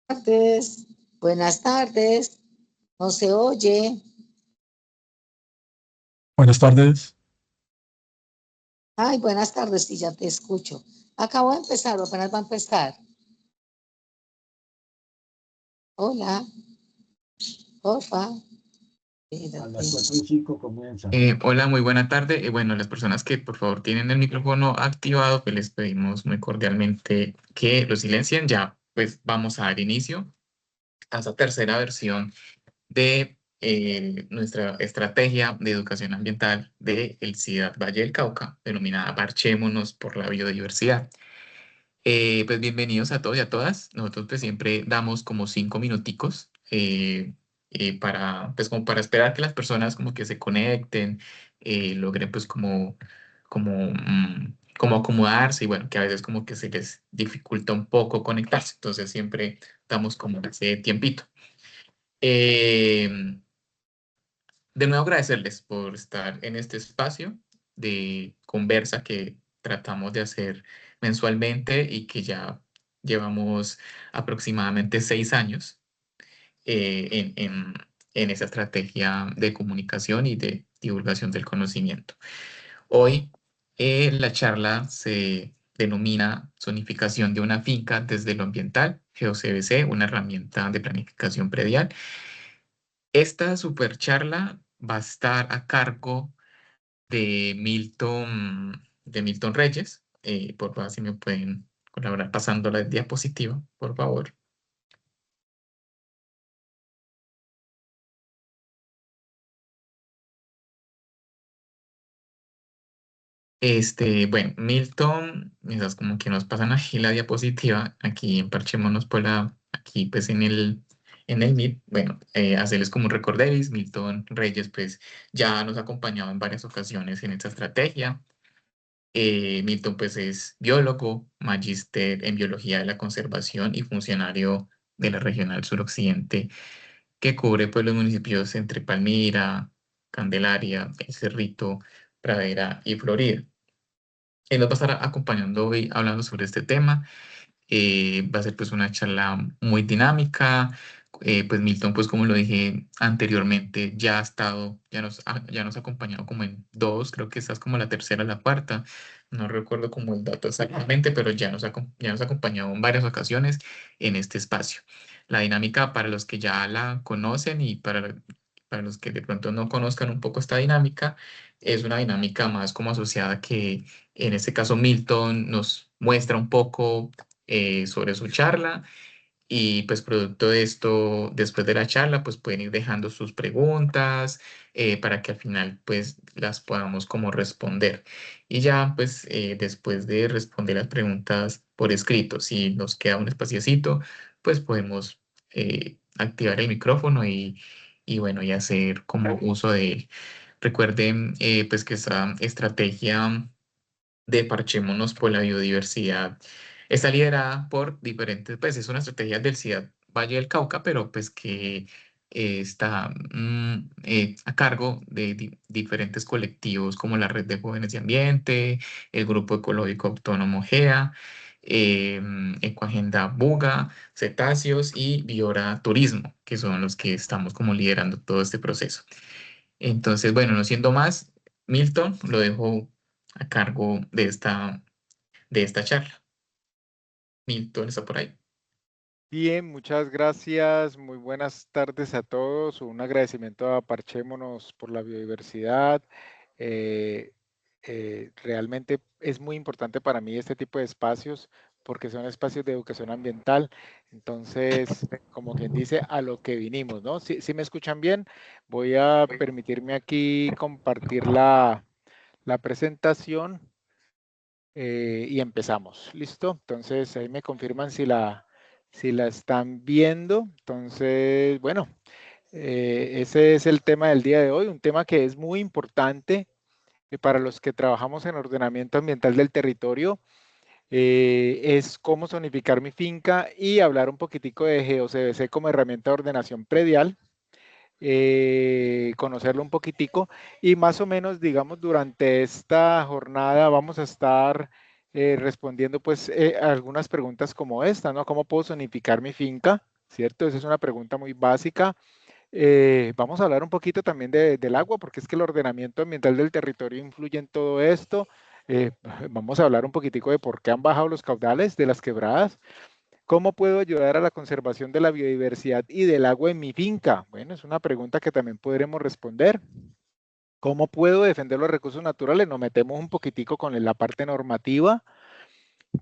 Tardes, buenas tardes, no se oye. Buenas tardes. Ay, buenas tardes, sí, ya te escucho. Acabo de empezar, apenas va a empezar. Hola, porfa. A las 4:05 comienza. Hola, muy buena tarde. Bueno, las personas que por favor tienen el micrófono activado, pues les pedimos muy cordialmente que lo silencien. Ya, pues vamos a dar inicio a esta tercera versión de nuestra estrategia de educación ambiental del CIDAD Valle del Cauca, denominada Parchémonos por la Biodiversidad. Pues bienvenidos a todos y a todas. Nosotros pues siempre damos como 5 minuticos pues como para esperar que las personas como que se conecten, logren pues como acomodarse y bueno, que a veces como que se les dificulta un poco conectarse. Entonces siempre damos como ese tiempito. Eh, de nuevo agradecerles por estar en este espacio de conversa que tratamos de hacer mensualmente y que ya llevamos aproximadamente 6 años en esa estrategia de comunicación y de divulgación del conocimiento. Hoy la charla se denomina Zonificación de una finca desde lo ambiental, GeoCBC, una herramienta de planificación predial. Esta super charla va a estar a cargo de Milton Reyes. Por favor, si me pueden colaborar pasando la diapositiva, por favor. Bueno, Milton, mientras como que nos pasan aquí la diapositiva, aquí emparchémonos por aquí pues en el Meet, bueno, hacerles como un recorderis. Milton Reyes pues ya nos ha acompañado en varias ocasiones en esta estrategia. Milton pues es biólogo, magíster en biología de la conservación y funcionario de la Regional Suroccidente que cubre pues los municipios entre Palmira, Candelaria, El Cerrito, Pradera y Florida. Él nos va a estar acompañando hoy hablando sobre este tema. Va a ser pues una charla muy dinámica. Pues Milton, pues como lo dije anteriormente, ya ha estado, ya nos ha acompañado como en dos, creo que esta es como la tercera o la cuarta, no recuerdo como el dato exactamente, pero ya nos ha acompañado en varias ocasiones en este espacio. La dinámica para los que ya la conocen y para los que de pronto no conozcan un poco esta dinámica, es una dinámica más como asociada que en este caso Milton nos muestra un poco sobre su charla y pues producto de esto, después de la charla, pues pueden ir dejando sus preguntas para que al final pues las podamos como responder. Y ya pues después de responder las preguntas por escrito, si nos queda un espaciecito, pues podemos activar el micrófono y bueno, y hacer como uso de él. Recuerden pues que esta estrategia de Parchémonos por la Biodiversidad está liderada por diferentes, pues es una estrategia del CIDAD Valle del Cauca, pero pues que está a cargo de diferentes colectivos como la Red de Jóvenes de Ambiente, el Grupo Ecológico Autónomo GEA, Ecoagenda Buga, Cetáceos y Biora Turismo, que son los que estamos como liderando todo este proceso. Entonces, bueno, no siendo más, Milton, lo dejo a cargo de esta charla. Milton está por ahí. Bien, muchas gracias. Muy buenas tardes a todos. Un agradecimiento a Parchémonos por la biodiversidad. Eh, Realmente es muy importante para mí este tipo de espacios porque son espacios de educación ambiental. Entonces, como quien dice, a lo que vinimos, ¿no? Si me escuchan bien, voy a permitirme aquí compartir la presentación y empezamos. ¿Listo? Entonces, ahí me confirman si la están viendo. Entonces, bueno, ese es el tema del día de hoy, un tema que es muy importante para los que trabajamos en ordenamiento ambiental del territorio. Es cómo zonificar mi finca y hablar un poquitico de GeoCBC como herramienta de ordenación predial. Conocerlo un poquitico y más o menos, digamos, durante esta jornada vamos a estar respondiendo pues algunas preguntas como esta, ¿no? ¿Cómo puedo zonificar mi finca? ¿cierto? Esa es una pregunta muy básica. Vamos a hablar un poquito también del agua, porque es que el ordenamiento ambiental del territorio influye en todo esto. Vamos a hablar un poquitico de por qué han bajado los caudales de las quebradas. ¿Cómo puedo ayudar a la conservación de la biodiversidad y del agua en mi finca? Bueno, es una pregunta que también podremos responder. ¿Cómo puedo defender los recursos naturales? Nos metemos un poquitico con la parte normativa.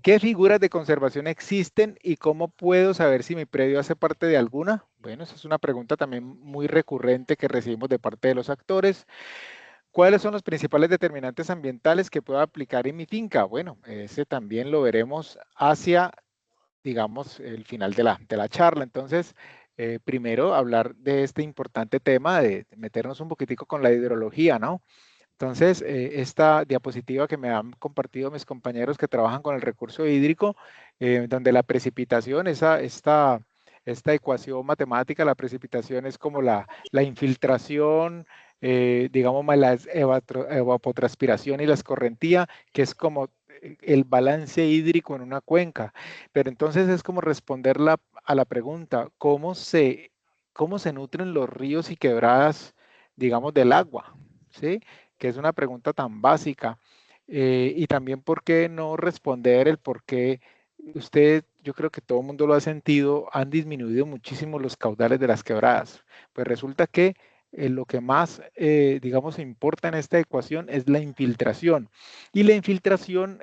¿Qué figuras de conservación existen y cómo puedo saber si mi predio hace parte de alguna? Bueno, esa es una pregunta también muy recurrente que recibimos de parte de los actores. ¿Cuáles son los principales determinantes ambientales que puedo aplicar en mi finca? Bueno, ese también lo veremos hacia, digamos, el final de la charla. Entonces, primero hablar de este importante tema de meternos un poquitico con la hidrología, ¿no? Entonces, esta diapositiva que me han compartido mis compañeros que trabajan con el recurso hídrico, donde la precipitación, esta ecuación matemática, la precipitación es como la infiltración, digamos, más la evapotranspiración y la escorrentía, que es como el balance hídrico en una cuenca. Pero entonces es como responder a la pregunta, cómo se nutren los ríos y quebradas, digamos, del agua? ¿Sí? Que es una pregunta tan básica. Y también por qué no responder el por qué usted, yo creo que todo el mundo lo ha sentido, han disminuido muchísimo los caudales de las quebradas. Pues resulta que lo que más, digamos, importa en esta ecuación es la infiltración. Y la infiltración,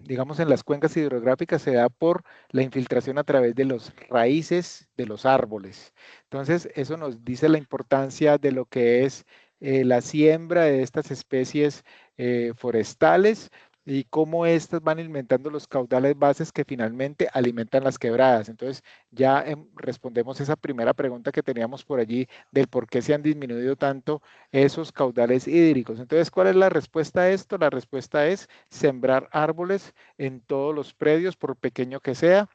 digamos, en las cuencas hidrográficas se da por la infiltración a través de las raíces de los árboles. Entonces, eso nos dice la importancia de lo que es la siembra de estas especies forestales y cómo estas van alimentando los caudales bases que finalmente alimentan las quebradas. Entonces, ya respondemos esa primera pregunta que teníamos por allí del por qué se han disminuido tanto esos caudales hídricos. Entonces, ¿cuál es la respuesta a esto? La respuesta es sembrar árboles en todos los predios, por pequeño que sea,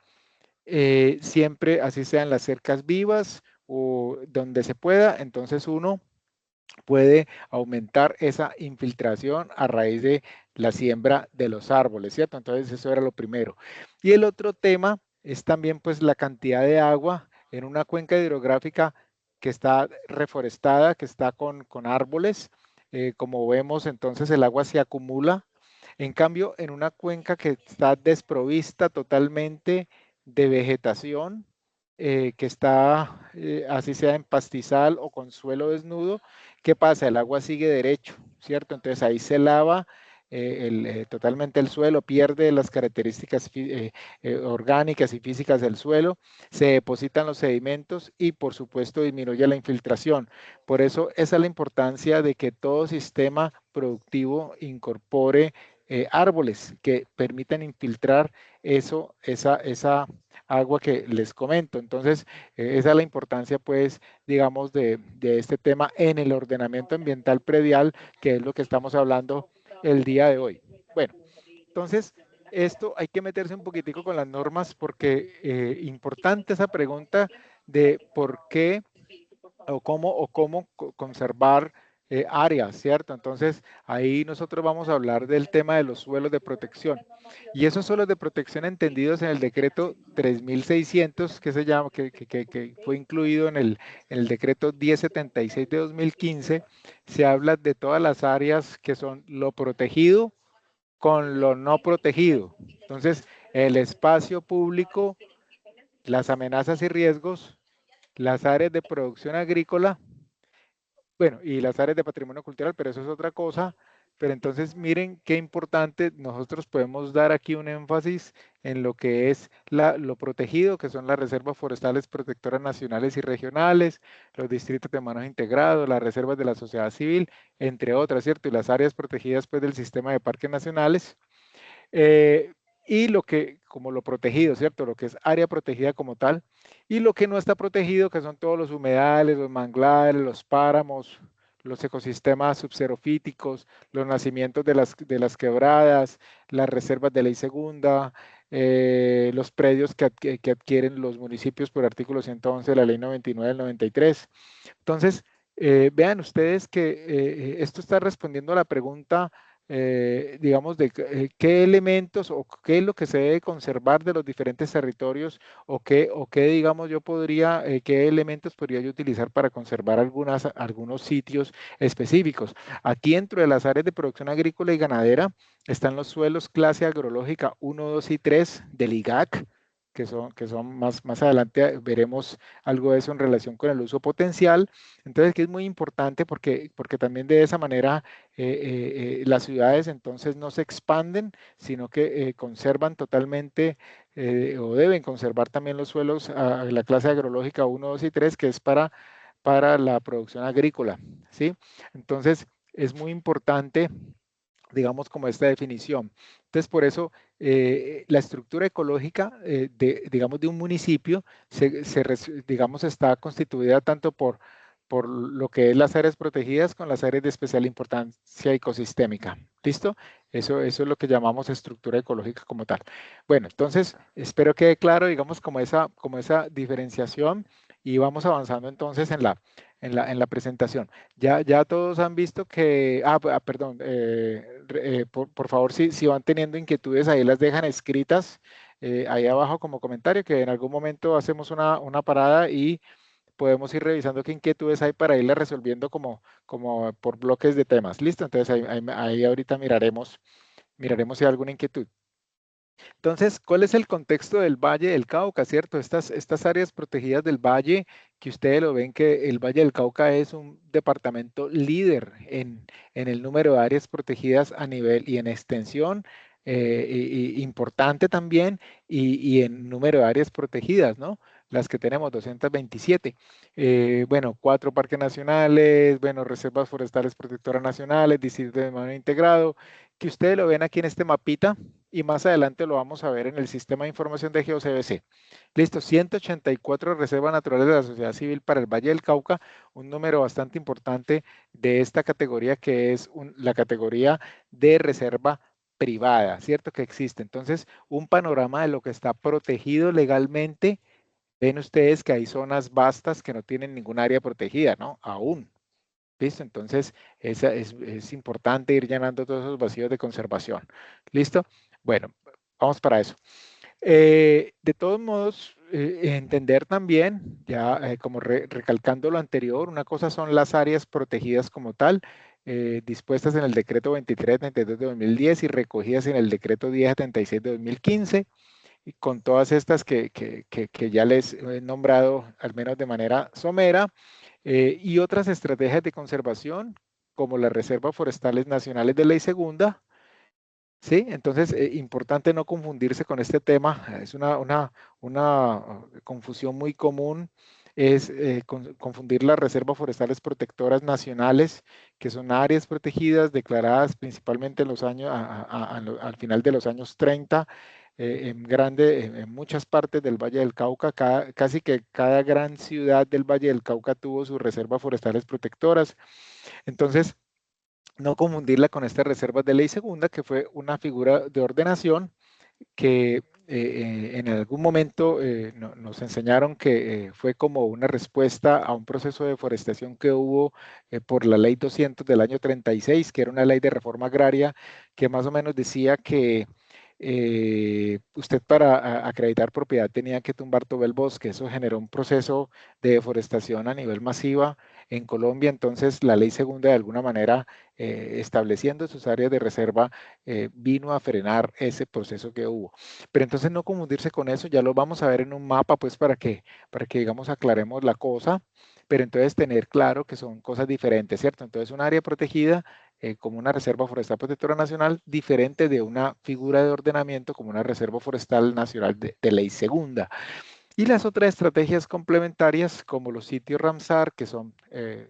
siempre así sean las cercas vivas o donde se pueda. Entonces, uno puede aumentar esa infiltración a raíz de la siembra de los árboles, ¿cierto? Entonces eso era lo primero. Y el otro tema es también pues la cantidad de agua en una cuenca hidrográfica que está reforestada, que está con árboles. Como vemos, entonces el agua se acumula. En cambio, en una cuenca que está desprovista totalmente de vegetación, que está, así sea en pastizal o con suelo desnudo, ¿qué pasa? El agua sigue derecho, ¿cierto? Entonces ahí se lava totalmente el suelo, pierde las características orgánicas y físicas del suelo, se depositan los sedimentos y por supuesto disminuye la infiltración. Por eso esa es la importancia de que todo sistema productivo incorpore árboles que permitan infiltrar esa agua que les comento. Entonces, esa es la importancia, pues, digamos, de este tema en el ordenamiento ambiental predial, que es lo que estamos hablando el día de hoy. Bueno, entonces, esto hay que meterse un poquitico con las normas porque importante esa pregunta de por qué o cómo conservar áreas, ¿cierto? Entonces, ahí nosotros vamos a hablar del tema de los suelos de protección. Y esos suelos de protección entendidos en el decreto 3600, que se llama, que fue incluido en el decreto 1076 de 2015, se habla de todas las áreas que son lo protegido con lo no protegido. Entonces, el espacio público, las amenazas y riesgos, las áreas de producción agrícola, bueno, y las áreas de patrimonio cultural, pero eso es otra cosa. Pero entonces miren qué importante, nosotros podemos dar aquí un énfasis en lo que es lo protegido, que son las reservas forestales protectoras nacionales y regionales, los distritos de manejo integrado, las reservas de la sociedad civil, entre otras, ¿cierto? Y las áreas protegidas pues del sistema de parques nacionales. Y lo que, como lo protegido, ¿cierto? Lo que es área protegida como tal, y lo que no está protegido, que son todos los humedales, los manglares, los páramos, los ecosistemas subxerofíticos, los nacimientos de las quebradas, las reservas de ley segunda, los predios que adquieren los municipios por artículo 111 de la ley 99 del 93. Entonces, vean ustedes que esto está respondiendo a la pregunta digamos, de qué elementos o qué es lo que se debe conservar de los diferentes territorios o qué, digamos, yo podría, qué elementos podría yo utilizar para conservar algunos sitios específicos. Aquí dentro de las áreas de producción agrícola y ganadera están los suelos clase agrológica 1, 2 y 3 del IGAC, que son más adelante veremos algo de eso en relación con el uso potencial. Entonces, que es muy importante porque también de esa manera las ciudades entonces no se expanden, sino que conservan totalmente o deben conservar también los suelos a la clase agrológica 1, 2 y 3, que es para la producción agrícola, ¿sí? Entonces, es muy importante, digamos, como esta definición. Entonces, por eso, la estructura ecológica, digamos, de un municipio, digamos, está constituida tanto por lo que es las áreas protegidas con las áreas de especial importancia ecosistémica. ¿Listo? Eso es lo que llamamos estructura ecológica como tal. Bueno, entonces, espero quede claro, digamos, como esa diferenciación, y vamos avanzando entonces en la presentación. Ya todos han visto que, perdón, por favor, si van teniendo inquietudes, ahí las dejan escritas ahí abajo como comentario, que en algún momento hacemos una parada y podemos ir revisando qué inquietudes hay para irlas resolviendo como por bloques de temas. ¿Listo? Entonces ahí ahorita miraremos si hay alguna inquietud. Entonces, ¿cuál es el contexto del Valle del Cauca, cierto? Estas áreas protegidas del Valle, que ustedes lo ven que el Valle del Cauca es un departamento líder en el número de áreas protegidas a nivel y en extensión, importante también, y en número de áreas protegidas, ¿no? Las que tenemos, 227. Bueno, 4 parques nacionales, bueno, reservas forestales protectoras nacionales, distrito de manejo integrado, que ustedes lo ven aquí en este mapita, y más adelante lo vamos a ver en el sistema de información de GeoCBC. Listo, 184 reservas naturales de la sociedad civil para el Valle del Cauca, un número bastante importante de esta categoría, que es la categoría de reserva privada, ¿cierto? Que existe. Entonces, un panorama de lo que está protegido legalmente. Ven ustedes que hay zonas vastas que no tienen ningún área protegida, ¿no? Aún. ¿Listo? Entonces, es importante ir llenando todos esos vacíos de conservación. ¿Listo? Bueno, vamos para eso. De todos modos, entender también, ya como recalcando lo anterior, una cosa son las áreas protegidas como tal, dispuestas en el decreto 2372 de 2010 y recogidas en el decreto 1076 de 2015, y con todas estas que ya les he nombrado, al menos de manera somera, y otras estrategias de conservación, como las reservas forestales nacionales de ley segunda. Sí, entonces, importante no confundirse con este tema. Es una confusión muy común, es confundir las reservas forestales protectoras nacionales, que son áreas protegidas declaradas principalmente en los años, al final de los años 30, en muchas partes del Valle del Cauca. Casi que cada gran ciudad del Valle del Cauca tuvo sus reservas forestales protectoras. Entonces, no confundirla con estas reservas de ley segunda, que fue una figura de ordenación que en algún momento nos enseñaron que fue como una respuesta a un proceso de deforestación que hubo por la ley 200 del año 36, que era una ley de reforma agraria que más o menos decía que usted para acreditar propiedad tenía que tumbar todo el bosque. Eso generó un proceso de deforestación a nivel masiva en Colombia. Entonces, la ley segunda, de alguna manera, estableciendo sus áreas de reserva, vino a frenar ese proceso que hubo. Pero entonces no confundirse con eso, ya lo vamos a ver en un mapa, pues para que digamos, aclaremos la cosa, pero entonces tener claro que son cosas diferentes, ¿cierto? Entonces, un área protegida como una reserva forestal protectora nacional, diferente de una figura de ordenamiento como una reserva forestal nacional de ley segunda. Y las otras estrategias complementarias, como los sitios Ramsar, que son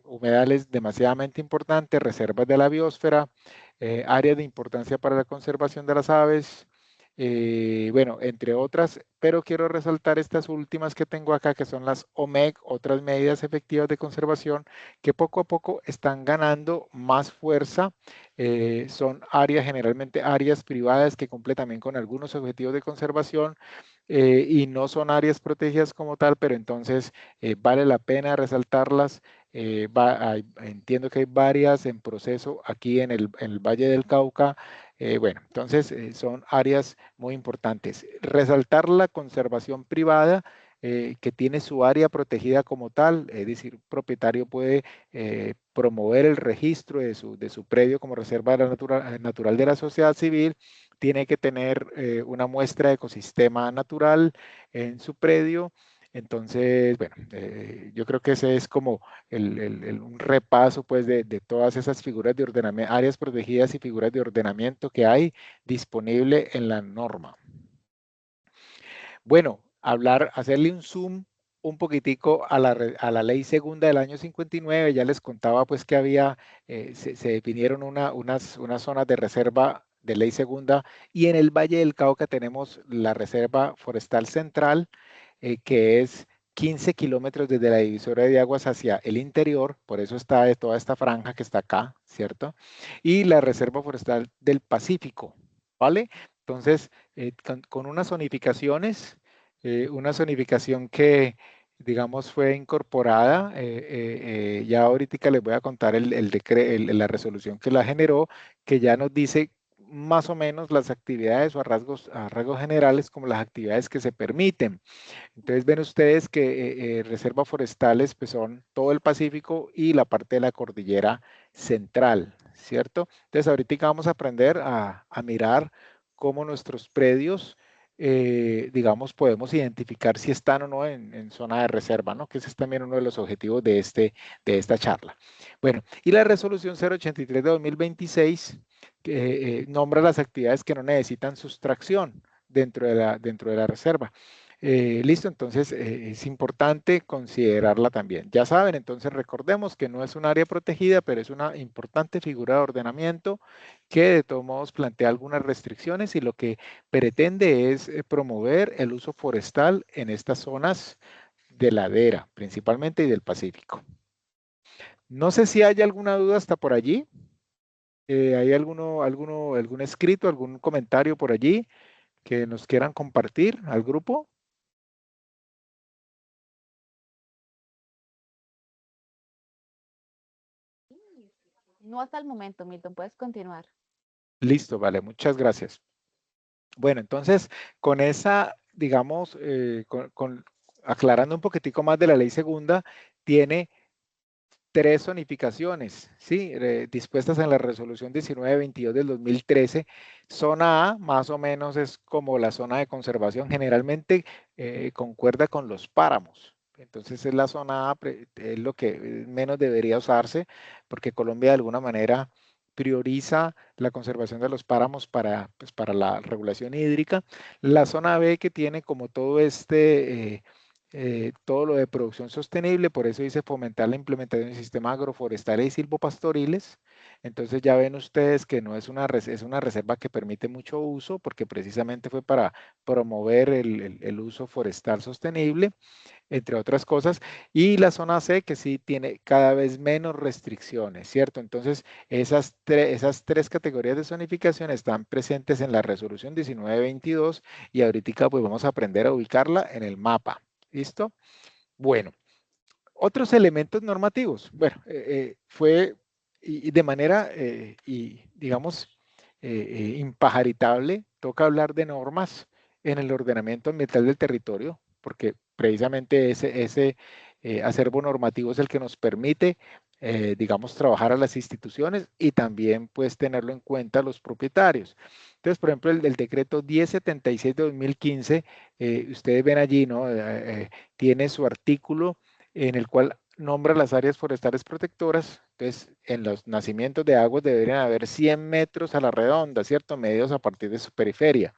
humedales demasiadamente importantes, reservas de la biosfera, áreas de importancia para la conservación de las aves, bueno, entre otras, pero quiero resaltar estas últimas que tengo acá, que son las OMEC, otras medidas efectivas de conservación, que poco a poco están ganando más fuerza. Son áreas, generalmente áreas privadas, que cumplen también con algunos objetivos de conservación, y no son áreas protegidas como tal, pero entonces vale la pena resaltarlas entiendo que hay varias en proceso aquí en el Valle del Cauca. Bueno, entonces son áreas muy importantes. Resaltar la conservación privada, que tiene su área protegida como tal, es decir, un propietario puede promover el registro de su predio como reserva natural de la sociedad civil, tiene que tener una muestra de ecosistema natural en su predio. Entonces, bueno, yo creo que ese es como un repaso pues de todas esas figuras de ordenamiento, áreas protegidas y figuras de ordenamiento que hay disponible en la norma. Bueno, hacerle un zoom un poquitico a la ley segunda del año 59, ya les contaba pues que había, se definieron unas zonas de reserva de ley segunda, y en el Valle del Cauca tenemos la Reserva Forestal Central, que es 15 kilómetros desde la divisora de aguas hacia el interior, por eso está de toda esta franja que está acá, ¿cierto? Y la Reserva Forestal del Pacífico, ¿vale? Entonces, con unas zonificaciones, una zonificación que, digamos, fue incorporada, ya ahorita les voy a contar la resolución que la generó, que ya nos dice más o menos las actividades o a rasgos generales como las actividades que se permiten. Entonces ven ustedes que reservas forestales pues son todo el Pacífico y la parte de la cordillera central, ¿cierto? Entonces ahorita vamos a aprender a mirar cómo nuestros predios, digamos, podemos identificar si están o no en zona de reserva, ¿no? Que ese es también uno de los objetivos de esta charla. Bueno, y la resolución 083 de 2026 nombra las actividades que no necesitan sustracción dentro de la reserva. Listo, entonces es importante considerarla también. Ya saben, entonces recordemos que no es un área protegida, pero es una importante figura de ordenamiento que de todos modos plantea algunas restricciones, y lo que pretende es promover el uso forestal en estas zonas de ladera, principalmente, y del Pacífico. No sé si hay alguna duda hasta por allí. ¿Hay algún escrito, algún comentario por allí que nos quieran compartir al grupo? No hasta el momento, Milton, puedes continuar. Listo, vale, muchas gracias. Bueno, entonces, con esa, digamos, aclarando un poquitico más de la ley segunda, tiene 3 zonificaciones, ¿sí? Dispuestas en la resolución 1922 del 2013. Zona A, más o menos, es como la zona de conservación, generalmente concuerda con los páramos. Entonces, es la zona A, es lo que menos debería usarse, porque Colombia de alguna manera prioriza la conservación de los páramos pues, para la regulación hídrica. La zona B, que tiene como todo todo lo de producción sostenible, por eso dice fomentar la implementación de sistemas agroforestales y silvopastoriles. Entonces ya ven ustedes que no es es una reserva que permite mucho uso, porque precisamente fue para promover el uso forestal sostenible, entre otras cosas. Y la zona C, que sí tiene cada vez menos restricciones, ¿cierto? Entonces esas 3 categorías de zonificación están presentes en la resolución 1922, y ahorita pues vamos a aprender a ubicarla en el mapa. ¿Listo? Bueno, otros elementos normativos. Bueno, fue y de manera, digamos, impajaritable, toca hablar de normas en el ordenamiento ambiental del territorio, porque precisamente ese acervo normativo es el que nos permite, digamos, trabajar a las instituciones y también, pues, tenerlo en cuenta a los propietarios. Entonces, por ejemplo, el decreto 1076 de 2015, ustedes ven allí, ¿no? Tiene su artículo en el cual nombra las áreas forestales protectoras. Entonces, en los nacimientos de aguas deberían haber 100 metros a la redonda, ¿cierto? Medidos a partir de su periferia,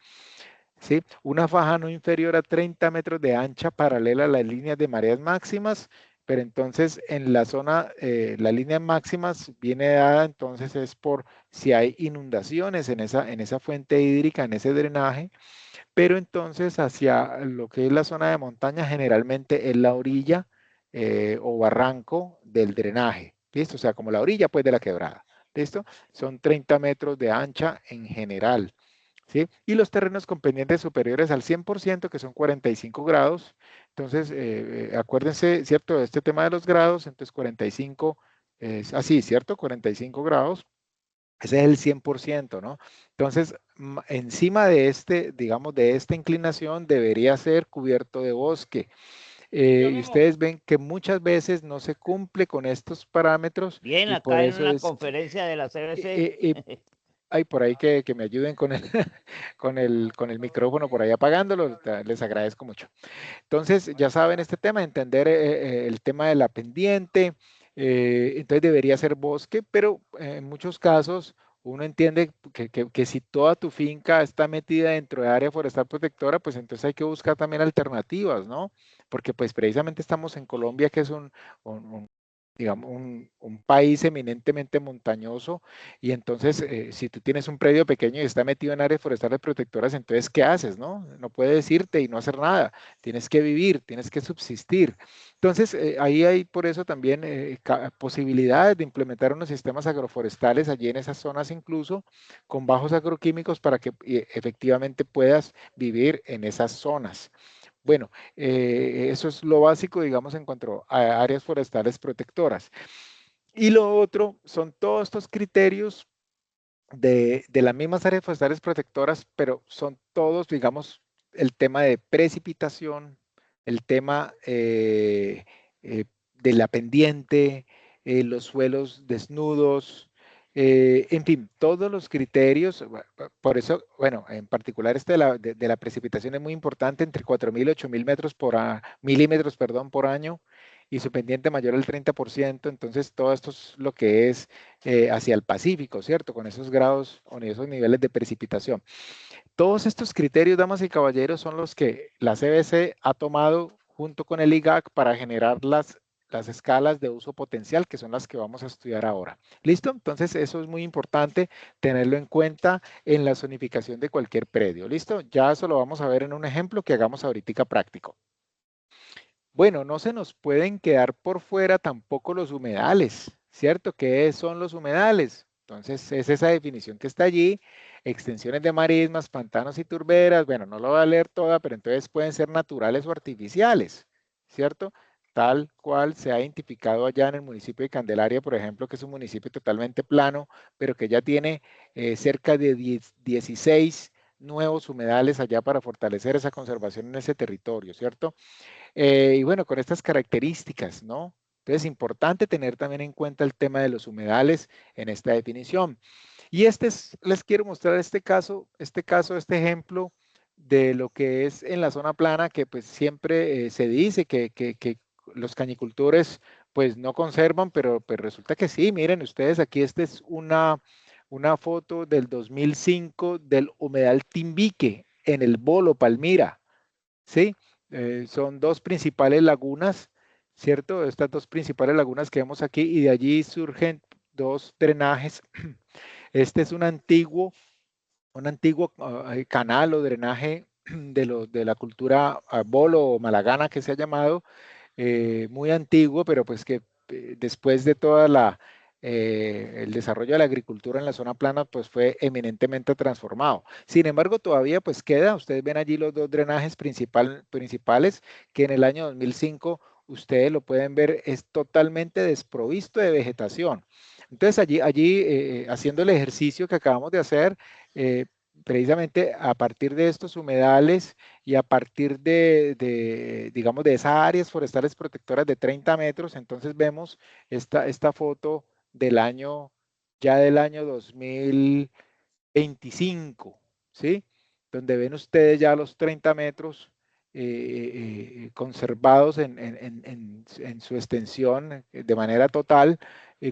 ¿sí? Una faja no inferior a 30 metros de ancha paralela a las líneas de mareas máximas, pero entonces en la zona, las líneas máximas viene dada, entonces es por si hay inundaciones en esa fuente hídrica, en ese drenaje, pero entonces hacia lo que es la zona de montaña generalmente es la orilla o barranco del drenaje, ¿listo? O sea, como la orilla pues de la quebrada, ¿listo? Son 30 metros de ancha en general. ¿sí? Y los terrenos con pendientes superiores al 100%, que son 45 grados. Entonces, acuérdense, ¿cierto? De este tema de los grados, entonces 45 es así, ¿cierto? 45 grados. Ese es el 100%, ¿no? Entonces, encima de digamos, de esta inclinación debería ser cubierto de bosque. Y ustedes ven que muchas veces no se cumple con estos parámetros. Bien, y por acá en eso una es, conferencia de la CBC. hay por ahí que me ayuden con el, con el micrófono por ahí apagándolo, les agradezco mucho. Entonces, ya saben este tema, entender el tema de la pendiente, entonces debería ser bosque, pero en muchos casos uno entiende que si toda tu finca está metida dentro de área forestal protectora, pues entonces hay que buscar también alternativas, ¿no? Porque pues precisamente estamos en Colombia, que es digamos, un país eminentemente montañoso, y entonces si tú tienes un predio pequeño y está metido en áreas forestales protectoras, entonces ¿qué haces, no? No puedes irte y no hacer nada, tienes que vivir, tienes que subsistir. Entonces ahí hay por eso también posibilidades de implementar unos sistemas agroforestales allí en esas zonas incluso, con bajos agroquímicos para que efectivamente puedas vivir en esas zonas. Bueno, eso es lo básico, digamos, en cuanto a áreas forestales protectoras. Y lo otro son todos estos criterios de las mismas áreas forestales protectoras, pero son todos, digamos, el tema de precipitación, el tema de la pendiente, los suelos desnudos, en fin, todos los criterios. Por eso, bueno, en particular este de la precipitación es muy importante, entre 4.000 y 8.000 milímetros, perdón, por año, y su pendiente mayor al 30%. Entonces todo esto es lo que es hacia el Pacífico, ¿cierto? Con esos grados o esos niveles de precipitación. Todos estos criterios, damas y caballeros, son los que la CBC ha tomado junto con el IGAC para generar las escalas de uso potencial, que son las que vamos a estudiar ahora. ¿Listo? Entonces, eso es muy importante tenerlo en cuenta en la zonificación de cualquier predio. ¿Listo? Ya eso lo vamos a ver en un ejemplo que hagamos ahorita práctico. Bueno, no se nos pueden quedar por fuera tampoco los humedales, ¿cierto? ¿Qué son los humedales? Entonces, es esa definición que está allí, extensiones de marismas, pantanos y turberas. Bueno, no lo voy a leer toda, pero entonces pueden ser naturales o artificiales, ¿cierto? Tal cual se ha identificado allá en el municipio de Candelaria, por ejemplo, que es un municipio totalmente plano, pero que ya tiene cerca de 16 nuevos humedales allá para fortalecer esa conservación en ese territorio, ¿cierto? Y bueno, con estas características, ¿no? Entonces es importante tener también en cuenta el tema de los humedales en esta definición. Y les quiero mostrar este ejemplo de lo que es en la zona plana, que pues siempre se dice que los cañicultores pues no conservan, pero pues resulta que sí. Miren ustedes, aquí esta es una foto del 2005 del humedal Timbique en el Bolo, Palmira, ¿sí? Son dos principales lagunas, ¿cierto? Estas dos principales lagunas que vemos aquí, y de allí surgen dos drenajes. Este es un antiguo canal o drenaje de la cultura bolo o malagana, que se ha llamado, muy antiguo, pero pues que después de el desarrollo de la agricultura en la zona plana, pues fue eminentemente transformado. Sin embargo, todavía pues queda, ustedes ven allí los dos drenajes principales, que en el año 2005, ustedes lo pueden ver, es totalmente desprovisto de vegetación. Entonces allí haciendo el ejercicio que acabamos de hacer, precisamente a partir de estos humedales y a partir digamos, de esas áreas forestales protectoras de 30 metros, entonces vemos esta foto ya del año 2025, ¿sí? Donde ven ustedes ya los 30 metros conservados en su extensión de manera total,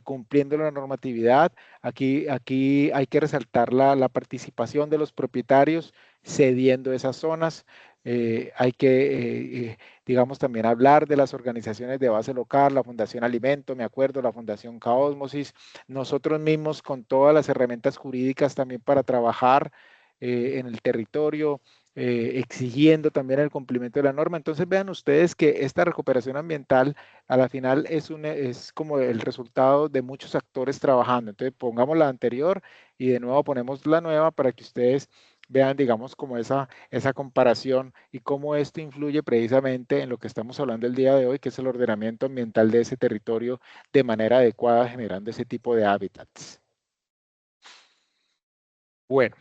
cumpliendo la normatividad. Aquí hay que resaltar la participación de los propietarios cediendo esas zonas. Hay que, digamos, también hablar de las organizaciones de base local, la Fundación Alimento, me acuerdo, la Fundación Caósmosis, nosotros mismos con todas las herramientas jurídicas también para trabajar en el territorio, exigiendo también el cumplimiento de la norma. Entonces vean ustedes que esta recuperación ambiental a la final es como el resultado de muchos actores trabajando. Entonces pongamos la anterior y de nuevo ponemos la nueva para que ustedes vean, digamos, como esa comparación y cómo esto influye precisamente en lo que estamos hablando el día de hoy, que es el ordenamiento ambiental de ese territorio de manera adecuada, generando ese tipo de hábitats. Bueno,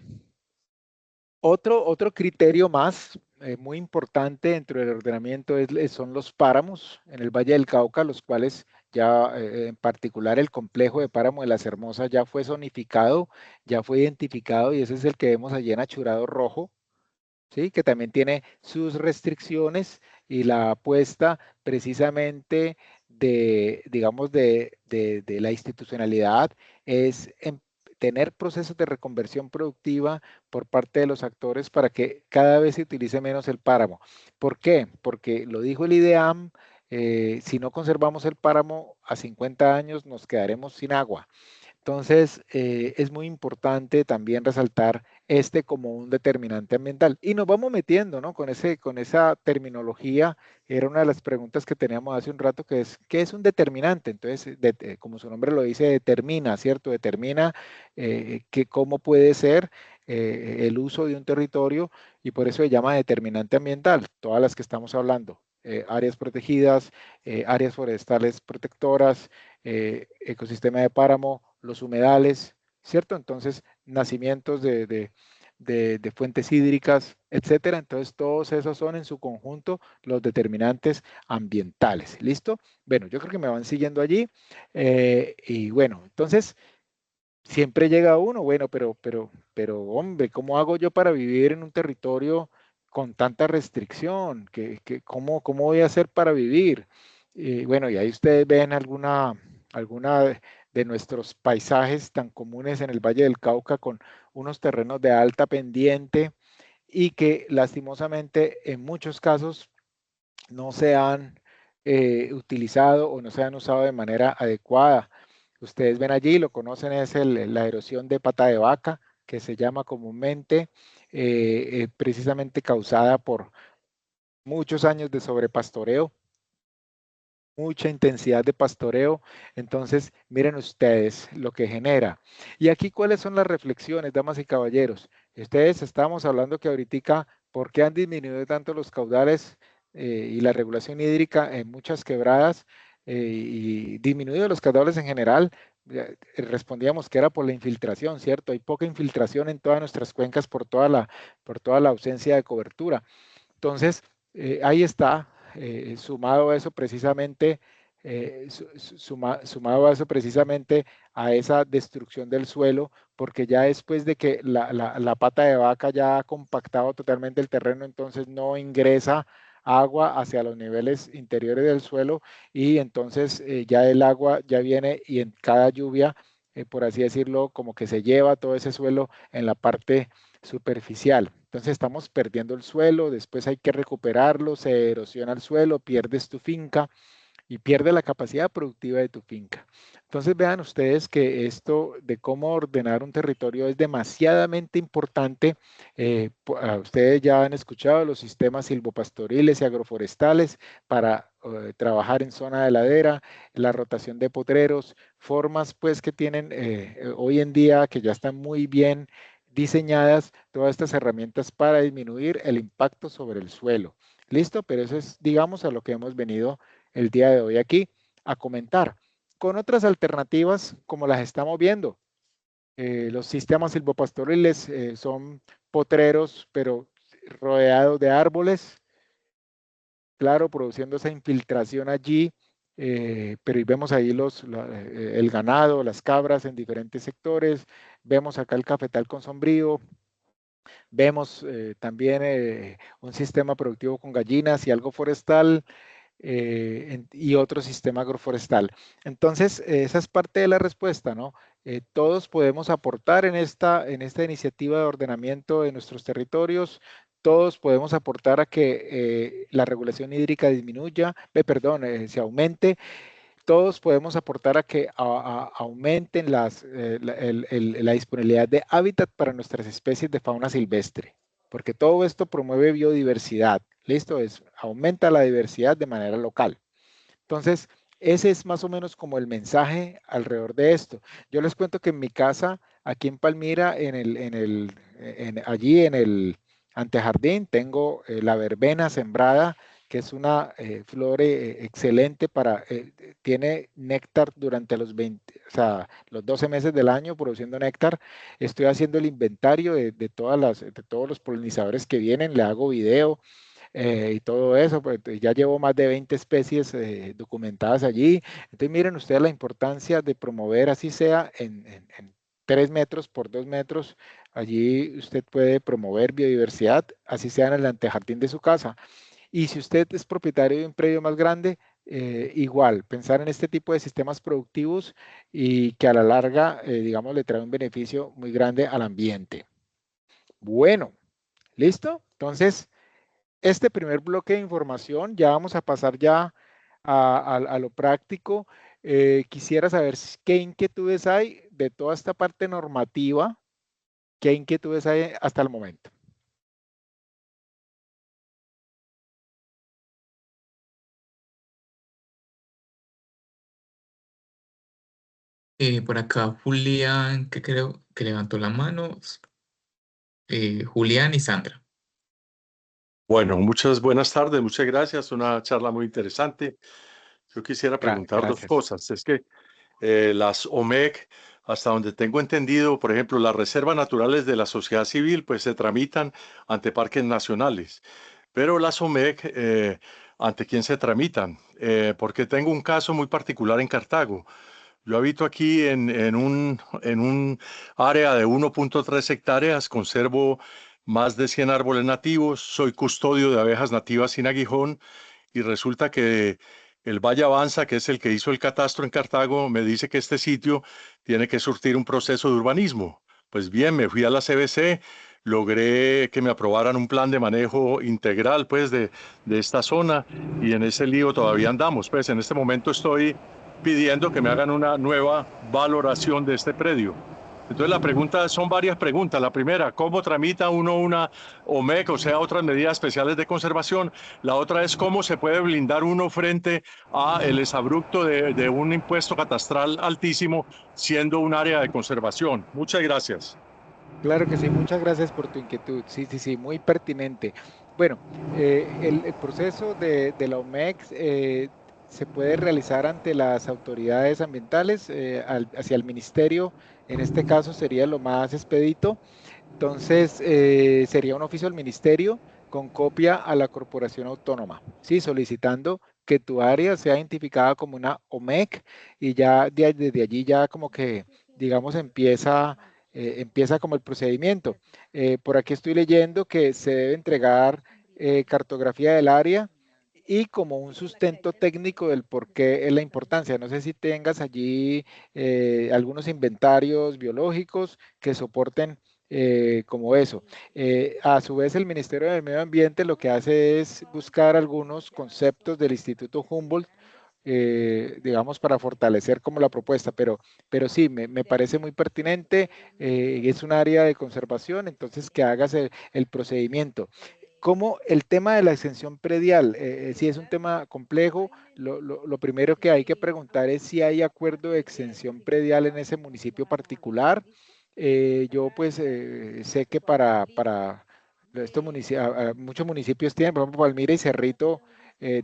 otro criterio más muy importante dentro del ordenamiento son los páramos en el Valle del Cauca, los cuales ya en particular el complejo de páramo de Las Hermosas ya fue zonificado, ya fue identificado y ese es el que vemos allí en achurado rojo, ¿sí? Que también tiene sus restricciones y la apuesta precisamente de, digamos, de la institucionalidad es tener procesos de reconversión productiva por parte de los actores para que cada vez se utilice menos el páramo. ¿Por qué? Porque lo dijo el IDEAM, si no conservamos el páramo a 50 años nos quedaremos sin agua. Entonces, es muy importante también resaltar como un determinante ambiental. Y nos vamos metiendo, ¿no? Con esa terminología, era una de las preguntas que teníamos hace un rato, que es, ¿qué es un determinante? Entonces, como su nombre lo dice, determina, ¿cierto? Determina cómo puede ser el uso de un territorio y por eso se llama determinante ambiental, todas las que estamos hablando. Áreas protegidas, áreas forestales protectoras, ecosistema de páramo, los humedales, ¿cierto? Entonces, nacimientos de fuentes hídricas, etcétera. Entonces, todos esos son en su conjunto los determinantes ambientales. ¿Listo? Bueno, yo creo que me van siguiendo allí. Y bueno, entonces, siempre llega uno, bueno, pero hombre, ¿cómo hago yo para vivir en un territorio con tanta restricción? ¿Cómo voy a hacer para vivir? Bueno, y ahí ustedes ven alguna de nuestros paisajes tan comunes en el Valle del Cauca con unos terrenos de alta pendiente y que lastimosamente en muchos casos no se han utilizado o no se han usado de manera adecuada. Ustedes ven allí, lo conocen, es la erosión de pata de vaca, que se llama comúnmente, precisamente causada por muchos años de sobrepastoreo, mucha intensidad de pastoreo. Entonces, miren ustedes lo que genera. Y aquí, ¿cuáles son las reflexiones, damas y caballeros? Ustedes estamos hablando que ahorita, ¿por qué han disminuido tanto los caudales y la regulación hídrica en muchas quebradas y disminuido los caudales en general? Respondíamos que era por la infiltración, ¿cierto? Hay poca infiltración en todas nuestras cuencas por toda la ausencia de cobertura. Entonces, ahí está, sumado a eso precisamente, sumado a eso precisamente a esa destrucción del suelo, porque ya después de que la pata de vaca ya ha compactado totalmente el terreno, entonces no ingresa agua hacia los niveles interiores del suelo y entonces ya el agua ya viene y en cada lluvia, por así decirlo, como que se lleva todo ese suelo en la parte superficial. Entonces estamos perdiendo el suelo, después hay que recuperarlo, se erosiona el suelo, pierdes tu finca y pierde la capacidad productiva de tu finca. Entonces vean ustedes que esto de cómo ordenar un territorio es demasiadamente importante. Ustedes ya han escuchado los sistemas silvopastoriles y agroforestales para trabajar en zona de ladera, la rotación de potreros, formas pues que tienen hoy en día que ya están muy bien diseñadas todas estas herramientas para disminuir el impacto sobre el suelo. ¿Listo? Pero eso es, digamos, a lo que hemos venido el día de hoy aquí a comentar. Con otras alternativas, como las estamos viendo, los sistemas silvopastoriles son potreros, pero rodeados de árboles, claro, produciendo esa infiltración allí, pero vemos ahí el ganado, las cabras en diferentes sectores, vemos acá el cafetal con sombrío, vemos también un sistema productivo con gallinas y algo forestal y otro sistema agroforestal. Entonces, esa es parte de la respuesta, ¿no? Todos podemos aportar en esta iniciativa de ordenamiento de nuestros territorios, todos podemos aportar a que la regulación hídrica disminuya, se aumente, todos podemos aportar a que aumenten la disponibilidad de hábitat para nuestras especies de fauna silvestre, porque todo esto promueve biodiversidad. Listo, aumenta la diversidad de manera local. Entonces, ese es más o menos como el mensaje alrededor de esto. Yo les cuento que en mi casa, aquí en Palmira, allí en el antejardín, tengo la verbena sembrada, que es una flor excelente tiene néctar durante o sea, los 12 meses del año produciendo néctar. Estoy haciendo el inventario de todos los polinizadores que vienen, le hago video y todo eso, pues ya llevo más de 20 especies documentadas allí. Entonces miren ustedes la importancia de promover, así sea en 3 metros por 2 metros, allí usted puede promover biodiversidad, así sea en el antejardín de su casa. Y si usted es propietario de un predio más grande, igual, pensar en este tipo de sistemas productivos y que a la larga, digamos, le trae un beneficio muy grande al ambiente. Bueno, ¿listo? Entonces, este primer bloque de información, ya vamos a pasar ya a lo práctico. Quisiera saber qué inquietudes hay de toda esta parte normativa, qué inquietudes hay hasta el momento. Por acá Julián, que creo que levantó la mano. Julián y Sandra. Bueno, muchas buenas tardes, muchas gracias. Una charla muy interesante. Yo quisiera preguntar dos Gracias. cosas. Es que las OMEC, hasta donde tengo entendido, por ejemplo, las reservas naturales de la sociedad civil, pues se tramitan ante parques nacionales. Pero las OMEC, ¿ante quién se tramitan? Porque tengo un caso muy particular en Cartago. Yo habito aquí en un área de 1.3 hectáreas, conservo más de 100 árboles nativos, soy custodio de abejas nativas sin aguijón y resulta que el Valle Avanza, que es el que hizo el catastro en Cartago, me dice que este sitio tiene que surtir un proceso de urbanismo. Pues bien, me fui a la CBC, logré que me aprobaran un plan de manejo integral pues de esta zona y en ese lío todavía andamos. Pues en este momento estoy pidiendo que me hagan una nueva valoración de este predio. Entonces la pregunta, son varias preguntas. La primera, ¿cómo tramita uno una OMEC, o sea, otras medidas especiales de conservación? La otra es cómo se puede blindar uno frente a el exabrupto de un impuesto catastral altísimo siendo un área de conservación. Muchas gracias. Claro que sí, muchas gracias por tu inquietud. Sí, sí, sí, muy pertinente. Bueno, el proceso de la OMEC se puede realizar ante las autoridades ambientales, hacia el ministerio, en este caso sería lo más expedito. Entonces, sería un oficio al ministerio con copia a la corporación autónoma, ¿sí? Solicitando que tu área sea identificada como una OMEC y ya desde allí ya como que, digamos, empieza como el procedimiento. Por aquí estoy leyendo que se debe entregar cartografía del área y como un sustento técnico del por qué es la importancia. No sé si tengas allí algunos inventarios biológicos que soporten como eso. A su vez, el Ministerio del Medio Ambiente lo que hace es buscar algunos conceptos del Instituto Humboldt, digamos, para fortalecer como la propuesta, pero sí, me parece muy pertinente, es un área de conservación, entonces que hagas el procedimiento. Como el tema de la exención predial, si es un tema complejo, lo primero que hay que preguntar es si hay acuerdo de exención predial en ese municipio particular. Yo pues sé que para estos muchos municipios tienen, por ejemplo, Palmira y Cerrito